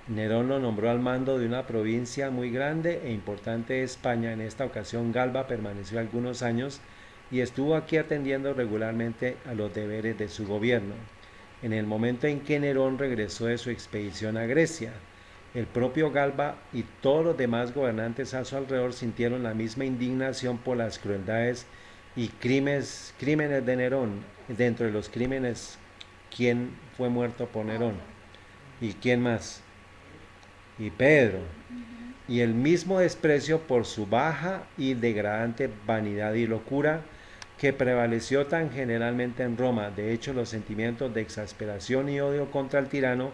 Nerón lo nombró al mando de una provincia muy grande e importante de España. En esta ocasión Galba permaneció algunos años y estuvo aquí atendiendo regularmente a los deberes de su gobierno. En el momento en que Nerón regresó de su expedición a Grecia, el propio Galba y todos los demás gobernantes a su alrededor sintieron la misma indignación por las crueldades y crímenes de Nerón. Dentro de los crímenes, ¿quién fue muerto por Nerón? Pablo. ¿Y quién más? Y Pedro. Ujú. Y el mismo desprecio por su baja y degradante vanidad y locura que prevaleció tan generalmente en Roma. De hecho, los sentimientos de exasperación y odio contra el tirano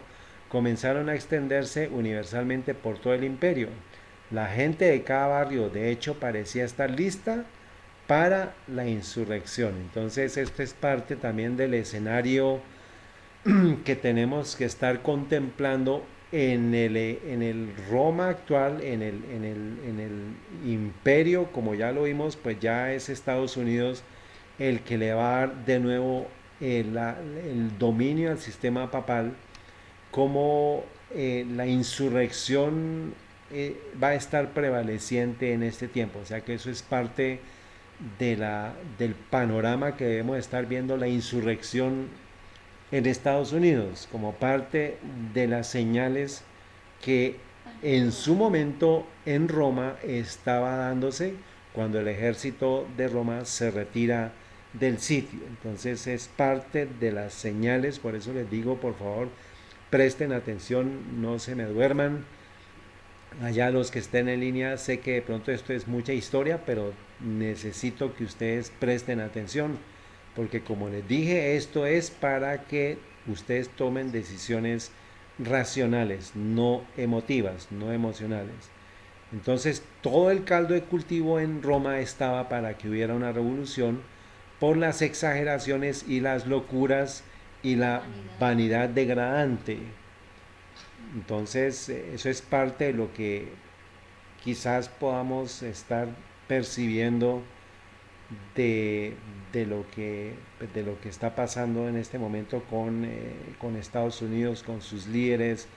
comenzaron a extenderse universalmente por todo el imperio. La gente de cada barrio, de hecho, parecía estar lista para la insurrección. Entonces, esto es parte también del escenario que tenemos que estar contemplando en el Roma actual, en el imperio, como ya lo vimos, pues ya es Estados Unidos el que le va a dar de nuevo el dominio al sistema papal, como la insurrección va a estar prevaleciente en este tiempo. O sea que eso es parte del panorama que debemos estar viendo, la insurrección en Estados Unidos, como parte de las señales que en su momento en Roma estaba dándose cuando el ejército de Roma se retira del sitio. Entonces es parte de las señales, por eso les digo, por favor, presten atención, no se me duerman. Allá los que estén en línea, sé que de pronto esto es mucha historia, pero necesito que ustedes presten atención, porque como les dije, esto es para que ustedes tomen decisiones racionales, no emotivas, no emocionales. Entonces, todo el caldo de cultivo en Roma estaba para que hubiera una revolución por las exageraciones y las locuras y Y la la vanidad. vanidad degradante. Entonces, eso es parte de lo que quizás podamos estar percibiendo de, de lo que está pasando en este momento con Estados Unidos, con sus líderes.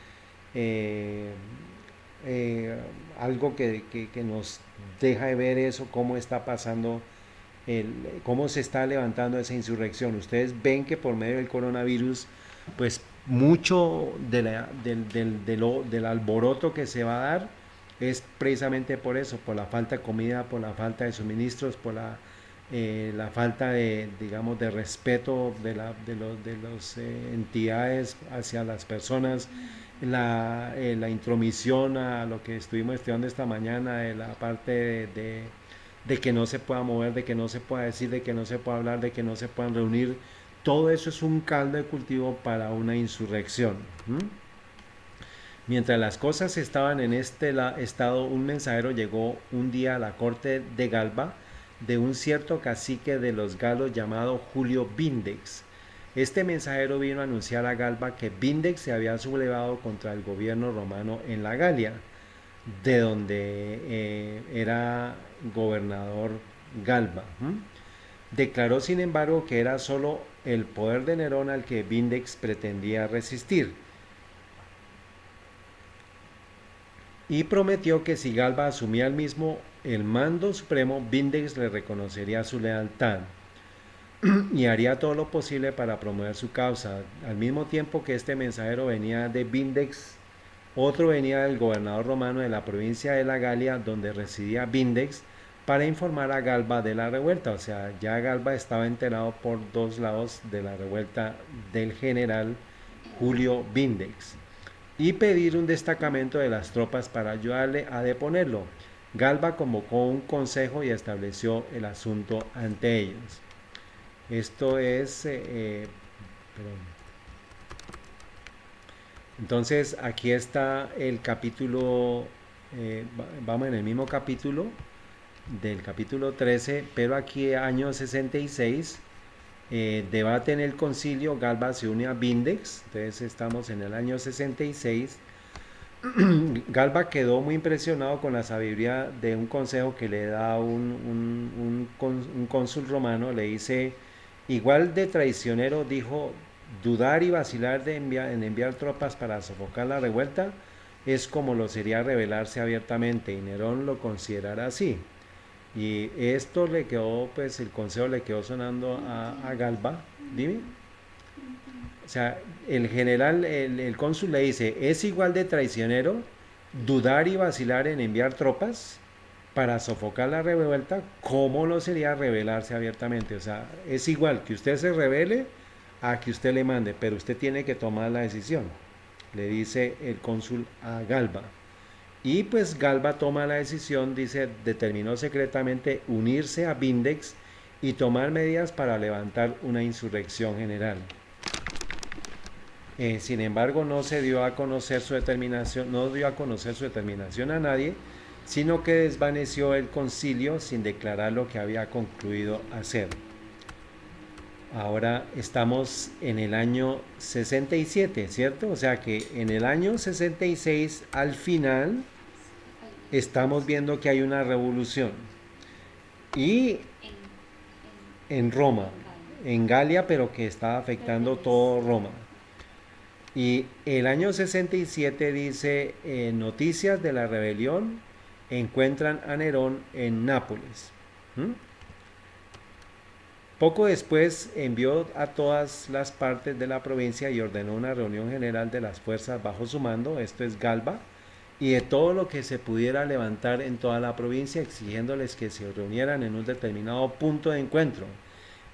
eh, eh, Algo que nos deja de ver eso, cómo está pasando, cómo se está levantando esa insurrección. Ustedes ven que por medio del coronavirus, pues mucho del alboroto que se va a dar es precisamente por eso, por la falta de comida, por la falta de suministros, por la falta de, digamos, de respeto de los entidades hacia las personas, la intromisión a lo que estuvimos estudiando esta mañana, de la parte de que no se pueda mover, de que no se pueda decir, de que no se pueda hablar, de que no se puedan reunir. Todo eso es un caldo de cultivo para una insurrección. ¿M? Mientras las cosas estaban en este estado, un mensajero llegó un día a la corte de Galba de un cierto cacique de los galos llamado Julio Vindex. Este mensajero vino a anunciar a Galba que Vindex se había sublevado contra el gobierno romano en la Galia, de donde era gobernador Galba. ¿M? Declaró, sin embargo, que era solo el poder de Nerón al que Vindex pretendía resistir, y prometió que si Galba asumía el mismo el mando supremo, Vindex le reconocería su lealtad y haría todo lo posible para promover su causa. Al mismo tiempo que este mensajero venía de Vindex, otro venía del gobernador romano de la provincia de la Galia, donde residía Vindex, para informar a Galba de la revuelta. O sea, ya Galba estaba enterado por dos lados de la revuelta del general Julio Vindex, y pedir un destacamento de las tropas para ayudarle a deponerlo. Galba convocó un consejo y estableció el asunto ante ellos. Esto es, perdón. Entonces aquí está el capítulo, vamos en el mismo capítulo del capítulo 13, pero aquí año 66, debate en el concilio, Galba se une a Vindex, entonces estamos en el año 66. Galba quedó muy impresionado con la sabiduría de un consejo que le da un cónsul romano, le dice, igual de traicionero, dijo, dudar y vacilar en enviar tropas para sofocar la revuelta es como lo sería rebelarse abiertamente, y Nerón lo considerará así. Y esto le quedó, pues el consejo le quedó sonando a Galba. Dime. O sea, el general, el cónsul le dice, es igual de traicionero dudar y vacilar en enviar tropas para sofocar la revuelta como lo sería rebelarse abiertamente. O sea, es igual que usted se rebele a que usted le mande, pero usted tiene que tomar la decisión, le dice el cónsul a Galba. Y pues Galba toma la decisión, dice, determinó secretamente unirse a Vindex y tomar medidas para levantar una insurrección general. Sin embargo, no se dio a conocer su determinación, no dio a conocer su determinación a nadie, sino que desvaneció el concilio sin declarar lo que había concluido hacer. Ahora estamos en el año 67, ¿cierto? O sea que en el año 66, al final, estamos viendo que hay una revolución. Y en Roma, en Galia, pero que está afectando todo Roma. Y el año 67 dice, noticias de la rebelión, encuentran a Nerón en Nápoles. ¿Mm? Poco después envió a todas las partes de la provincia y ordenó una reunión general de las fuerzas bajo su mando, esto es Galba, y de todo lo que se pudiera levantar en toda la provincia, exigiéndoles que se reunieran en un determinado punto de encuentro.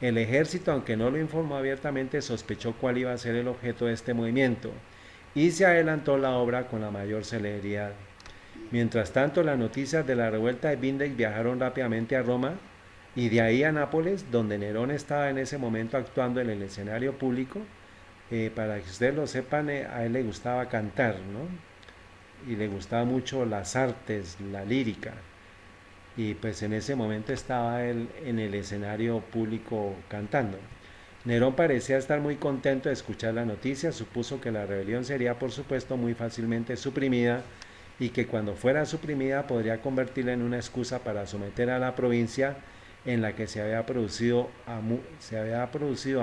El ejército, aunque no lo informó abiertamente, sospechó cuál iba a ser el objeto de este movimiento y se adelantó la obra con la mayor celeridad. Mientras tanto, las noticias de la revuelta de Vindex viajaron rápidamente a Roma y de ahí a Nápoles, donde Nerón estaba en ese momento actuando en el escenario público. Para que ustedes lo sepan, a él le gustaba cantar, ¿no? Y le gustaba mucho las artes, la lírica. Y pues en ese momento estaba él en el escenario público cantando. Nerón parecía estar muy contento de escuchar la noticia, supuso que la rebelión sería por supuesto muy fácilmente suprimida y que cuando fuera suprimida podría convertirla en una excusa para someter a la provincia en la que se había producido a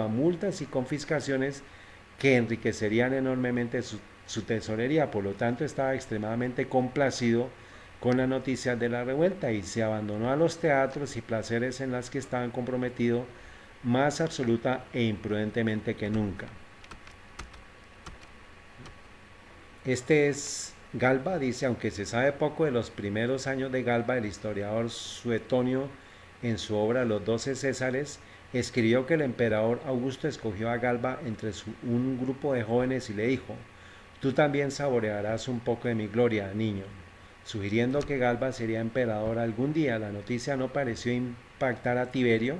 multas y confiscaciones que enriquecerían enormemente su tesorería. Por lo tanto, estaba extremadamente complacido con las noticias de la revuelta y se abandonó a los teatros y placeres en las que estaban comprometidos más absoluta e imprudentemente que nunca. Este es Galba, dice, aunque se sabe poco de los primeros años de Galba, el historiador Suetonio, en su obra Los 12 Césares, escribió que el emperador Augusto escogió a Galba entre un grupo de jóvenes y le dijo, tú también saborearás un poco de mi gloria, niño. Sugiriendo que Galba sería emperador algún día, la noticia no pareció impactar a Tiberio,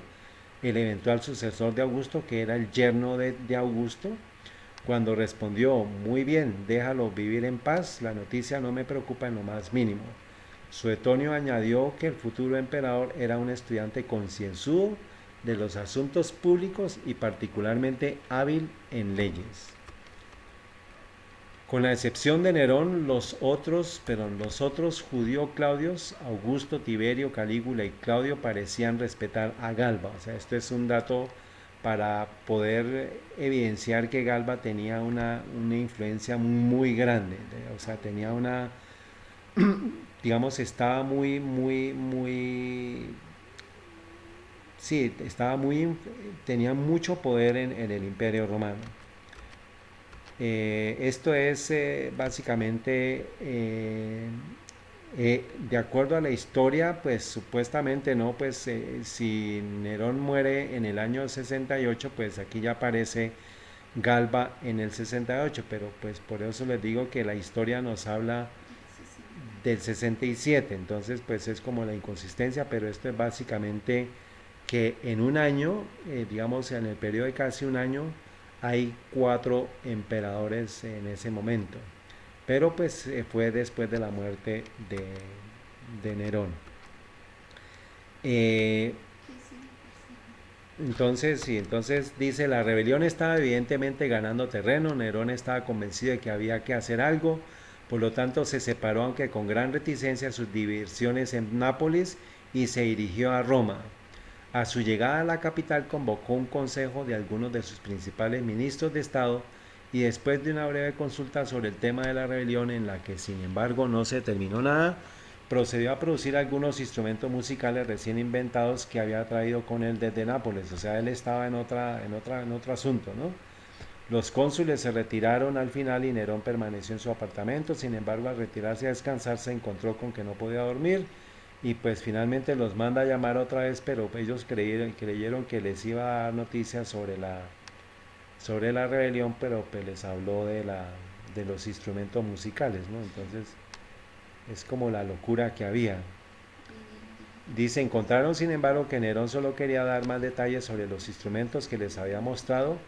el eventual sucesor de Augusto, que era el yerno de Augusto. Cuando respondió, muy bien, déjalo vivir en paz, la noticia no me preocupa en lo más mínimo. Suetonio añadió que el futuro emperador era un estudiante concienzudo de los asuntos públicos y particularmente hábil en leyes. Con la excepción de Nerón, los otros judíos Claudios, Augusto, Tiberio, Calígula y Claudio parecían respetar a Galba. O sea, esto es un dato para poder evidenciar que Galba tenía una influencia muy grande. O sea, tenía una, digamos, estaba sí, tenía mucho poder en el Imperio Romano. Esto es básicamente, de acuerdo a la historia, pues supuestamente no, pues si Nerón muere en el año 68, pues aquí ya aparece Galba en el 68, pero pues por eso les digo que la historia nos habla del 67. Entonces pues es como la inconsistencia, pero esto es básicamente que en un año, digamos en el periodo de casi un año, hay 4 emperadores en ese momento. Pero pues fue después de la muerte de Nerón. Eh, ¿Qué sigue? entonces, sí, entonces dice, la rebelión estaba evidentemente ganando terreno, Nerón estaba convencido de que había que hacer algo, por lo tanto se separó, aunque con gran reticencia, sus diversiones en Nápoles y se dirigió a Roma. A su llegada a la capital convocó un consejo de algunos de sus principales ministros de Estado y después de una breve consulta sobre el tema de la rebelión, en la que sin embargo no se terminó nada, procedió a producir algunos instrumentos musicales recién inventados que había traído con él desde Nápoles. O sea, él estaba en otro asunto, ¿no? Los cónsules se retiraron al final y Nerón permaneció en su apartamento. Sin embargo, al retirarse a descansar, se encontró con que no podía dormir y pues finalmente los manda a llamar otra vez, pero ellos creyeron que les iba a dar noticias sobre la rebelión, pero pues les habló de los instrumentos musicales, ¿no? Entonces es como la locura que había. Dice, encontraron sin embargo que Nerón solo quería dar más detalles sobre los instrumentos que les había mostrado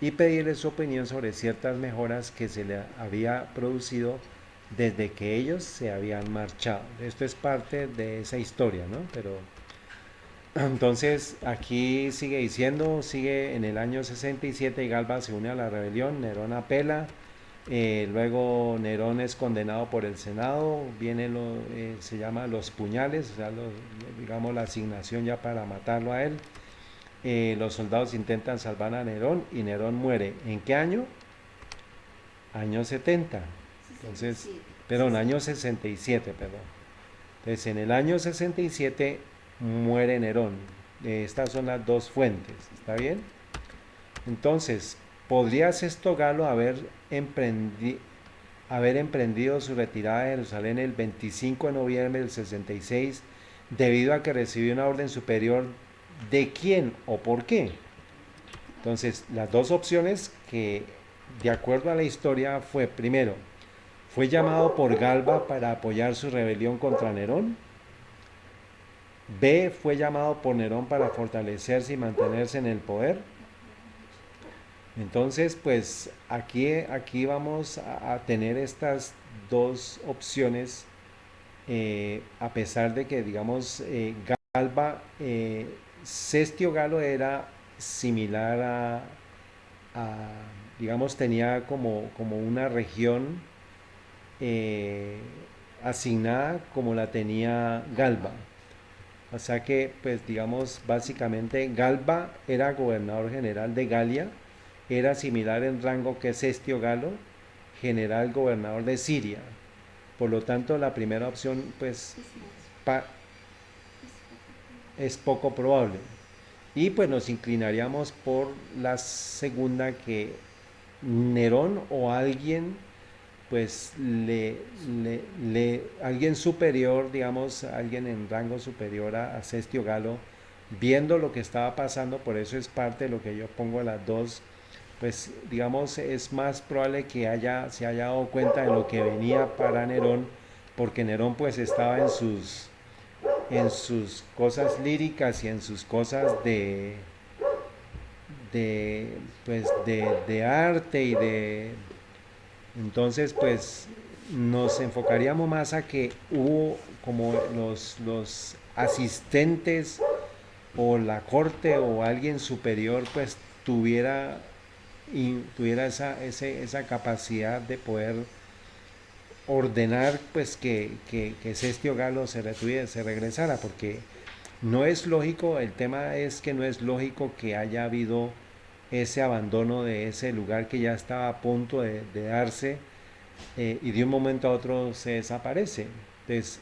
y pedirles su opinión sobre ciertas mejoras que se le había producido desde que ellos se habían marchado. Esto es parte de esa historia, ¿no? Pero entonces aquí sigue diciendo, sigue en el año 67 y Galba se une a la rebelión, Nerón apela, luego Nerón es condenado por el Senado, se llama los puñales, o sea, digamos la asignación ya para matarlo a él. Los soldados intentan salvar a Nerón y Nerón muere. ¿En qué año? Año 70. Entonces, 67. perdón, año 67, perdón. Entonces, en el año 67 muere Nerón. Estas son las dos fuentes, ¿está bien? Entonces, ¿podría Sesto Galo haber emprendido su retirada de Jerusalén el 25 de noviembre del 66 debido a que recibió una orden superior? ¿De quién o por qué? Entonces, las dos opciones que, de acuerdo a la historia, fue, primero, fue llamado por Galba para apoyar su rebelión contra Nerón. B, fue llamado por Nerón para fortalecerse y mantenerse en el poder. Entonces, pues aquí vamos a tener estas dos opciones, a pesar de que, digamos, Galba, Cestio Galo era similar a, digamos, tenía como una región eh, asignada como la tenía Galba. O sea que, pues digamos, básicamente Galba era gobernador general de Galia, era similar en rango que Cestio Galo, general gobernador de Siria. Por lo tanto, la primera opción, pues, Es más, pa- es poco es poco probable. Y pues nos inclinaríamos por la segunda, que Nerón o alguien pues alguien superior, digamos, alguien en rango superior a Cestio Galo, viendo lo que estaba pasando, por eso es parte de lo que yo pongo las dos, pues digamos, es más probable que se haya dado cuenta de lo que venía para Nerón, porque Nerón pues estaba en sus cosas líricas y en sus cosas de pues de arte y de entonces, pues nos enfocaríamos más a que hubo como los asistentes o la corte o alguien superior, pues tuviera esa capacidad de poder ordenar pues que Cestio Galo se regresara, porque no es lógico, el tema es que no es lógico que haya habido ese abandono de ese lugar que ya estaba a punto de darse, y de un momento a otro se desaparece. Entonces,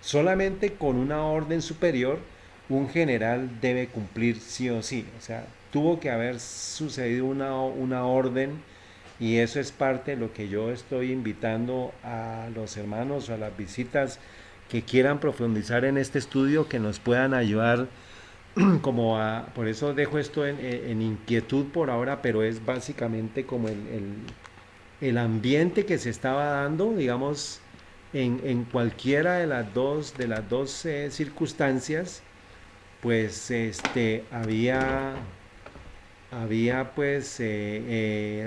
solamente con una orden superior, un general debe cumplir sí o sí. O sea, tuvo que haber sucedido una orden, y eso es parte de lo que yo estoy invitando a los hermanos o a las visitas que quieran profundizar en este estudio, que nos puedan ayudar por eso dejo esto en inquietud por ahora, pero es básicamente como el ambiente que se estaba dando, digamos, en cualquiera de las dos circunstancias, pues había pues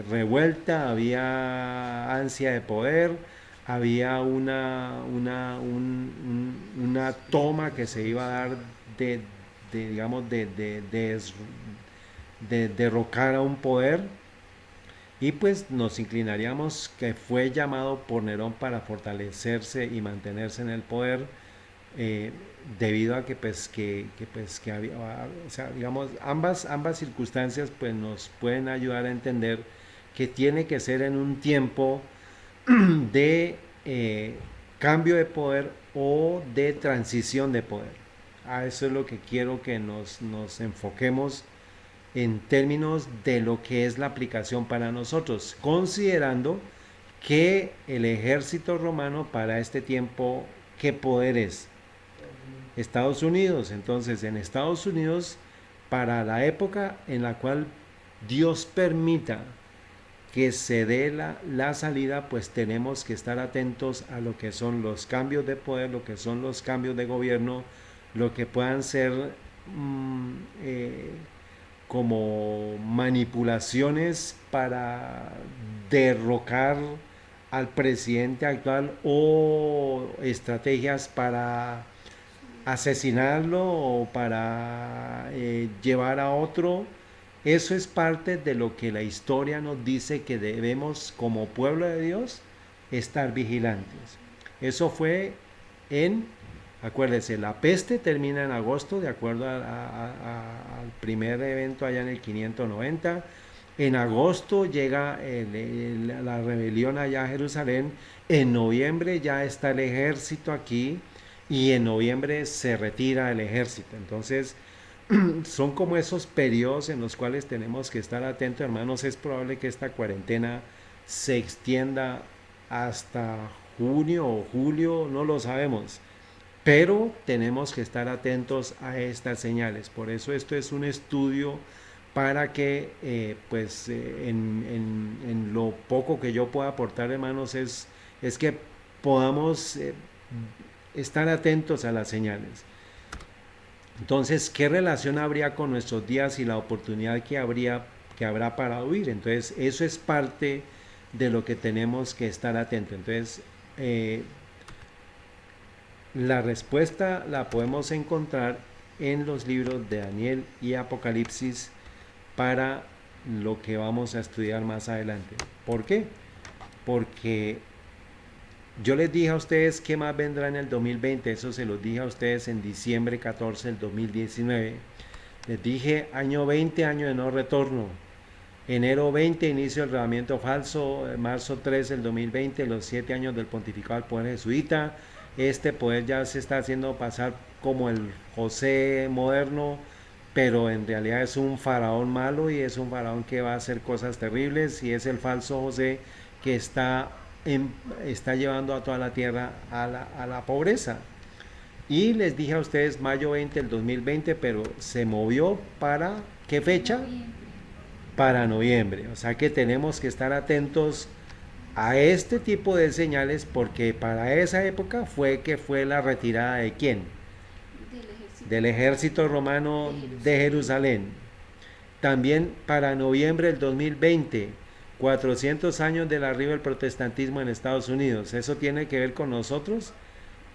revuelta, había ansia de poder, había una toma que se iba a dar de, digamos, de derrocar a un poder, y pues nos inclinaríamos que fue llamado por Nerón para fortalecerse y mantenerse en el poder, eh, debido a que pues que había, o sea, digamos, ambas circunstancias pues nos pueden ayudar a entender que tiene que ser en un tiempo de cambio de poder o de transición de poder. A eso es lo que quiero que nos enfoquemos en términos de lo que es la aplicación para nosotros, considerando que el ejército romano para este tiempo, ¿qué poder es? Estados Unidos. Entonces, en Estados Unidos, para la época en la cual Dios permita que se dé la salida, pues tenemos que estar atentos a lo que son los cambios de poder, lo que son los cambios de gobierno, lo que puedan ser mmm, como manipulaciones para derrocar al presidente actual, o estrategias para asesinarlo o para llevar a otro. Eso es parte de lo que la historia nos dice que debemos como pueblo de Dios estar vigilantes. Eso fue en, acuérdese, la peste termina en agosto, de acuerdo al primer evento allá en el 590. En agosto llega la rebelión allá a Jerusalén. En noviembre ya está el ejército aquí, y en noviembre se retira el ejército. Entonces, son como esos periodos en los cuales tenemos que estar atentos, hermanos. Es probable que esta cuarentena se extienda hasta junio o julio, no lo sabemos, pero tenemos que estar atentos a estas señales. Por eso esto es un estudio para que en lo poco que yo pueda aportar, hermanos, es que podamos estar atentos a las señales. Entonces, ¿qué relación habría con nuestros días y la oportunidad que habrá para huir? Entonces, eso es parte de lo que tenemos que estar atentos. Entonces, la respuesta la podemos encontrar en los libros de Daniel y Apocalipsis para lo que vamos a estudiar más adelante. ¿Por qué? Porque yo les dije a ustedes qué más vendrá en el 2020, eso se los dije a ustedes en diciembre 14 del 2019. Les dije año 20, año de no retorno. Enero 20, inicio del relevamiento falso. Marzo 13 del 2020, los 7 años del pontificado del poder jesuita. Este poder ya se está haciendo pasar como el José moderno, pero en realidad es un faraón malo, y es un faraón que va a hacer cosas terribles, y es el falso José que está llevando a toda la tierra a la pobreza. Y les dije a ustedes mayo 20 del 2020, pero se movió para ¿qué fecha? Para noviembre. O sea que tenemos que estar atentos a este tipo de señales, porque para esa época fue la retirada de ¿quién? Del ejército romano de Jerusalén. También para noviembre del 2020, 400 años del arribo del protestantismo en Estados Unidos. ¿Eso tiene que ver con nosotros?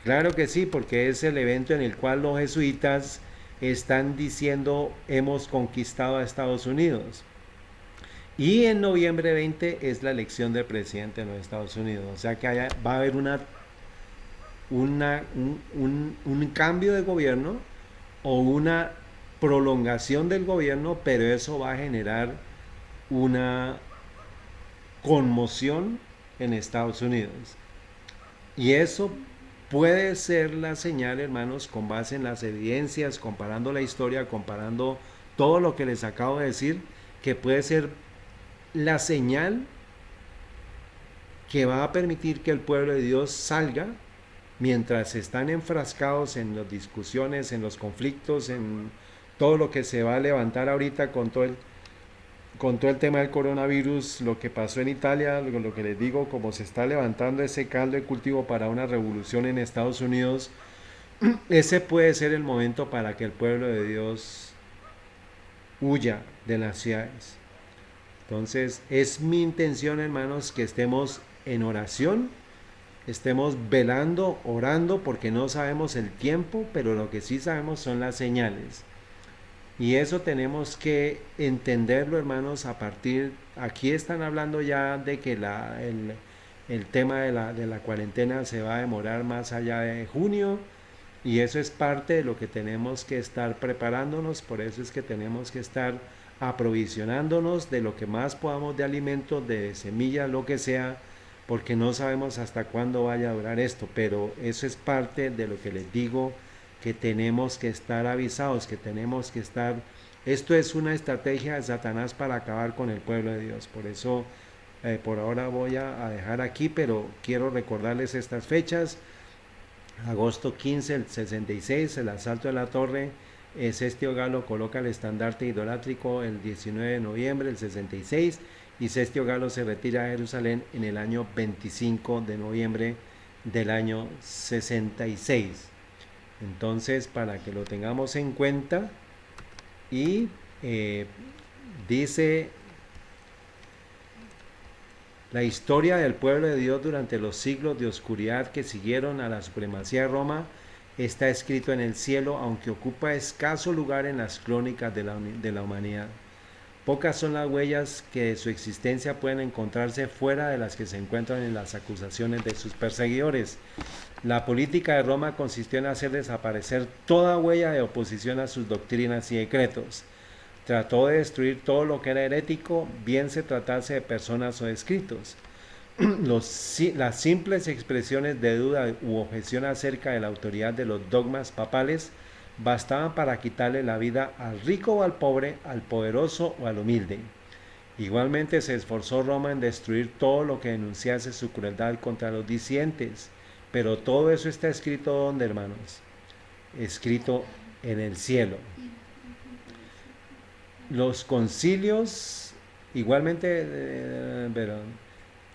Claro que sí, porque es el evento en el cual los jesuitas están diciendo hemos conquistado a Estados Unidos. Y en noviembre 20 es la elección del presidente de los Estados Unidos. O sea que va a haber un cambio de gobierno o una prolongación del gobierno, pero eso va a generar una conmoción en Estados Unidos. Y eso puede ser la señal, hermanos, con base en las evidencias, comparando la historia, comparando todo lo que les acabo de decir, que puede ser la señal que va a permitir que el pueblo de Dios salga, mientras están enfrascados en las discusiones, en los conflictos, en todo lo que se va a levantar ahorita con todo con todo el tema del coronavirus, lo que pasó en Italia, lo que les digo, como se está levantando ese caldo de cultivo para una revolución en Estados Unidos, ese puede ser el momento para que el pueblo de Dios huya de las ciudades. Entonces, es mi intención, hermanos, que estemos en oración, estemos velando, orando, porque no sabemos el tiempo, pero lo que sí sabemos son las señales. Y eso tenemos que entenderlo, hermanos, a partir, aquí están hablando ya de que el tema de la cuarentena se va a demorar más allá de junio, y eso es parte de lo que tenemos que estar preparándonos, por eso es que tenemos que estar aprovisionándonos de lo que más podamos de alimentos, de semillas, lo que sea, porque no sabemos hasta cuándo vaya a durar esto, pero eso es parte de lo que les digo, que tenemos que estar avisados, que tenemos que estar... Esto es una estrategia de Satanás para acabar con el pueblo de Dios, por eso por ahora voy a dejar aquí, pero quiero recordarles estas fechas. Agosto 15, el 66, el asalto de la torre. Cestio Galo coloca el estandarte idolátrico el 19 de noviembre del 66 y Cestio Galo se retira a Jerusalén en el año 25 de noviembre del año 66. Entonces, para que lo tengamos en cuenta, y dice la historia del pueblo de Dios durante los siglos de oscuridad que siguieron a la supremacía de Roma está escrito en el cielo, aunque ocupa escaso lugar en las crónicas de la humanidad. Pocas son las huellas que de su existencia pueden encontrarse fuera de las que se encuentran en las acusaciones de sus perseguidores. La política de Roma consistió en hacer desaparecer toda huella de oposición a sus doctrinas y decretos. Trató de destruir todo lo que era herético, bien se tratase de personas o de escritos. Las simples expresiones de duda u objeción acerca de la autoridad de los dogmas papales bastaban para quitarle la vida al rico o al pobre, al poderoso o al humilde. Igualmente se esforzó Roma en destruir todo lo que denunciase su crueldad contra los disidentes. Pero todo eso está escrito ¿dónde, hermanos? Escrito en el cielo. Los concilios, igualmente,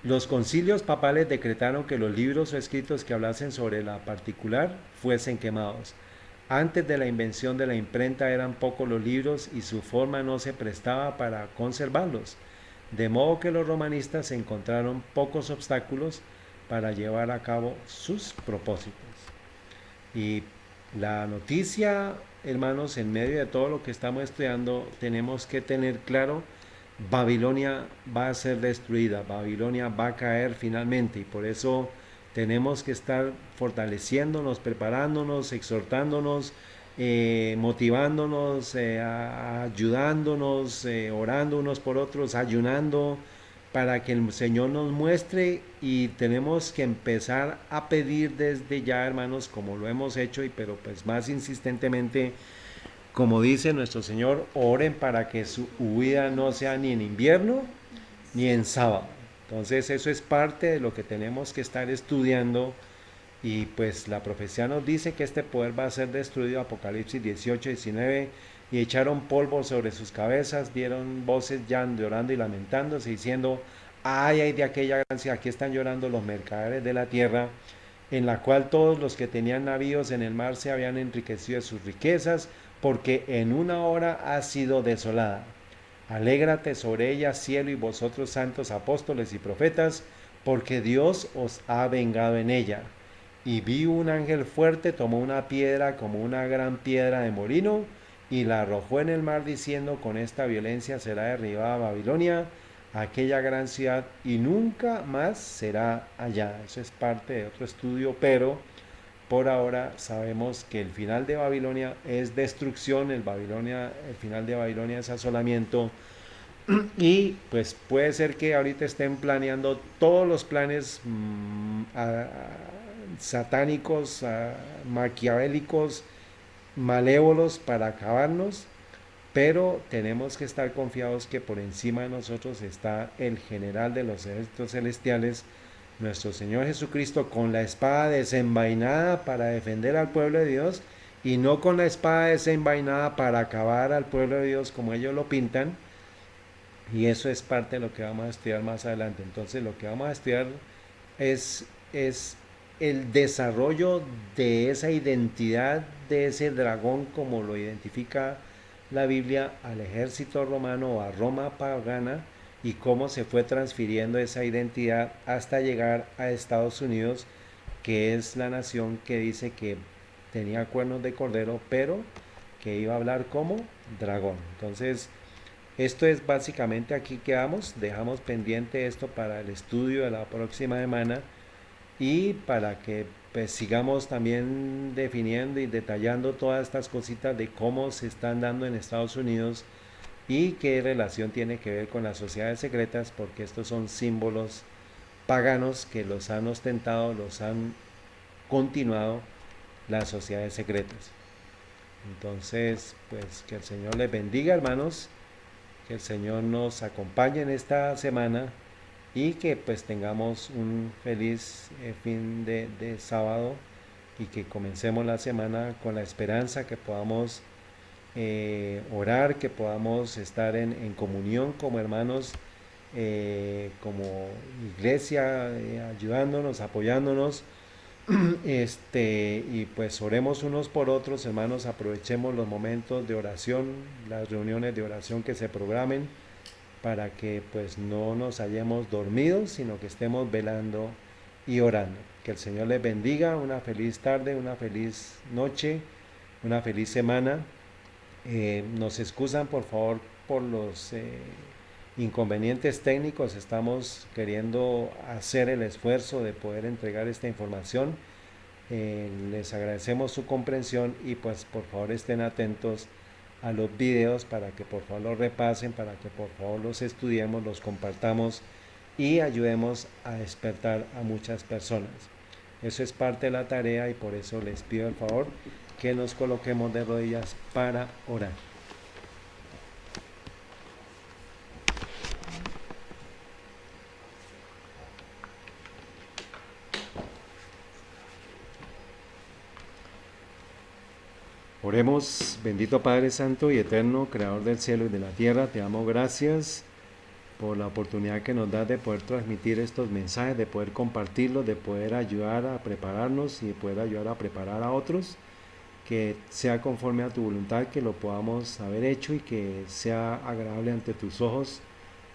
los concilios papales decretaron que los libros o escritos que hablasen sobre la particular fuesen quemados. Antes de la invención de la imprenta eran pocos los libros y su forma no se prestaba para conservarlos, de modo que los romanistas encontraron pocos obstáculos para llevar a cabo sus propósitos. Y la noticia, hermanos, en medio de todo lo que estamos estudiando, tenemos que tener claro, Babilonia va a ser destruida, Babilonia va a caer finalmente, y por eso tenemos que estar fortaleciéndonos, preparándonos, exhortándonos, motivándonos, ayudándonos, orando unos por otros, ayunando, para que el Señor nos muestre, y tenemos que empezar a pedir desde ya, hermanos, como lo hemos hecho, y pero pues más insistentemente, como dice nuestro Señor, oren para que su huida no sea ni en invierno ni en sábado. Entonces eso es parte de lo que tenemos que estar estudiando, y pues la profecía nos dice que este poder va a ser destruido, Apocalipsis 18, 19, y echaron polvo sobre sus cabezas, dieron voces llorando y lamentándose, diciendo, ay, ay de aquella gran ciudad, aquí están llorando los mercaderes de la tierra, en la cual todos los que tenían navíos en el mar se habían enriquecido de sus riquezas, porque en una hora ha sido desolada. Alégrate sobre ella, cielo, y vosotros santos apóstoles y profetas, porque Dios os ha vengado en ella. Y vi un ángel fuerte, tomó una piedra como una gran piedra de molino, y la arrojó en el mar, diciendo, con esta violencia será derribada Babilonia, aquella gran ciudad, y nunca más será allá. Eso es parte de otro estudio, pero por ahora sabemos que el final de Babilonia es destrucción, el final de Babilonia es asolamiento, y pues puede ser que ahorita estén planeando todos los planes satánicos, maquiavélicos, malévolos para acabarnos, pero tenemos que estar confiados que por encima de nosotros está el general de los ejércitos celestiales, nuestro Señor Jesucristo, con la espada desenvainada para defender al pueblo de Dios, y no con la espada desenvainada para acabar al pueblo de Dios como ellos lo pintan, Y eso es parte de lo que vamos a estudiar más adelante. Entonces lo que vamos a estudiar es el desarrollo de esa identidad de ese dragón como lo identifica la Biblia al ejército romano o a Roma pagana y cómo se fue transfiriendo esa identidad hasta llegar a Estados Unidos, que es la nación que dice que tenía cuernos de cordero, pero que iba a hablar como dragón. Entonces, esto es básicamente aquí quedamos, dejamos pendiente esto para el estudio de la próxima semana y para que pues sigamos también definiendo y detallando todas estas cositas de cómo se están dando en Estados Unidos y qué relación tiene que ver con las sociedades secretas, porque estos son símbolos paganos que los han ostentado, los han continuado las sociedades secretas. Entonces, pues que el Señor les bendiga, hermanos, que el Señor nos acompañe en esta semana y que pues tengamos un feliz fin de sábado y que comencemos la semana con la esperanza que podamos orar, que podamos estar en comunión como hermanos, como iglesia, ayudándonos, apoyándonos. Y pues oremos unos por otros, hermanos, aprovechemos los momentos de oración, las reuniones de oración que se programen para que pues no nos hallemos dormidos, sino que estemos velando y orando. Que el Señor les bendiga, una feliz tarde, una feliz noche, una feliz semana. Nos excusan por favor por los inconvenientes técnicos, estamos queriendo hacer el esfuerzo de poder entregar esta información. Les agradecemos su comprensión y pues por favor estén atentos a los videos para que por favor los repasen, para que por favor los estudiemos, los compartamos y ayudemos a despertar a muchas personas. Eso es parte de la tarea y por eso les pido el favor que nos coloquemos de rodillas para orar. Oremos, bendito Padre Santo y Eterno, Creador del cielo y de la tierra, te damos gracias por la oportunidad que nos das de poder transmitir estos mensajes, de poder compartirlos, de poder ayudar a prepararnos y de poder ayudar a preparar a otros, que sea conforme a tu voluntad, que lo podamos haber hecho y que sea agradable ante tus ojos.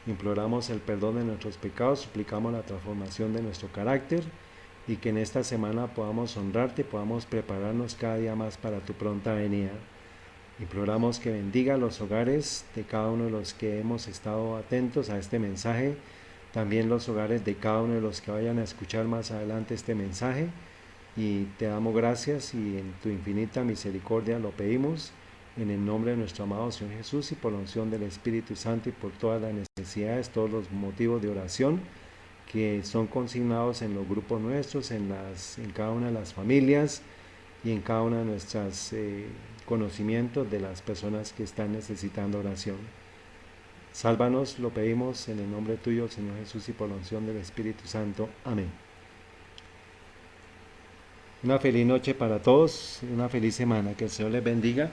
Imploramos el perdón de nuestros pecados, suplicamos la transformación de nuestro carácter y que en esta semana podamos honrarte, podamos prepararnos cada día más para tu pronta venida. Imploramos que bendiga los hogares de cada uno de los que hemos estado atentos a este mensaje, también los hogares de cada uno de los que vayan a escuchar más adelante este mensaje. Y te damos gracias y en tu infinita misericordia lo pedimos en el nombre de nuestro amado Señor Jesús y por la unción del Espíritu Santo y por todas las necesidades, todos los motivos de oración que son consignados en los grupos nuestros, en cada una de las familias y en cada una de nuestros conocimientos de las personas que están necesitando oración. Sálvanos, lo pedimos en el nombre tuyo, Señor Jesús, y por la unción del Espíritu Santo. Amén. Una feliz noche para todos, una feliz semana, que el Señor les bendiga.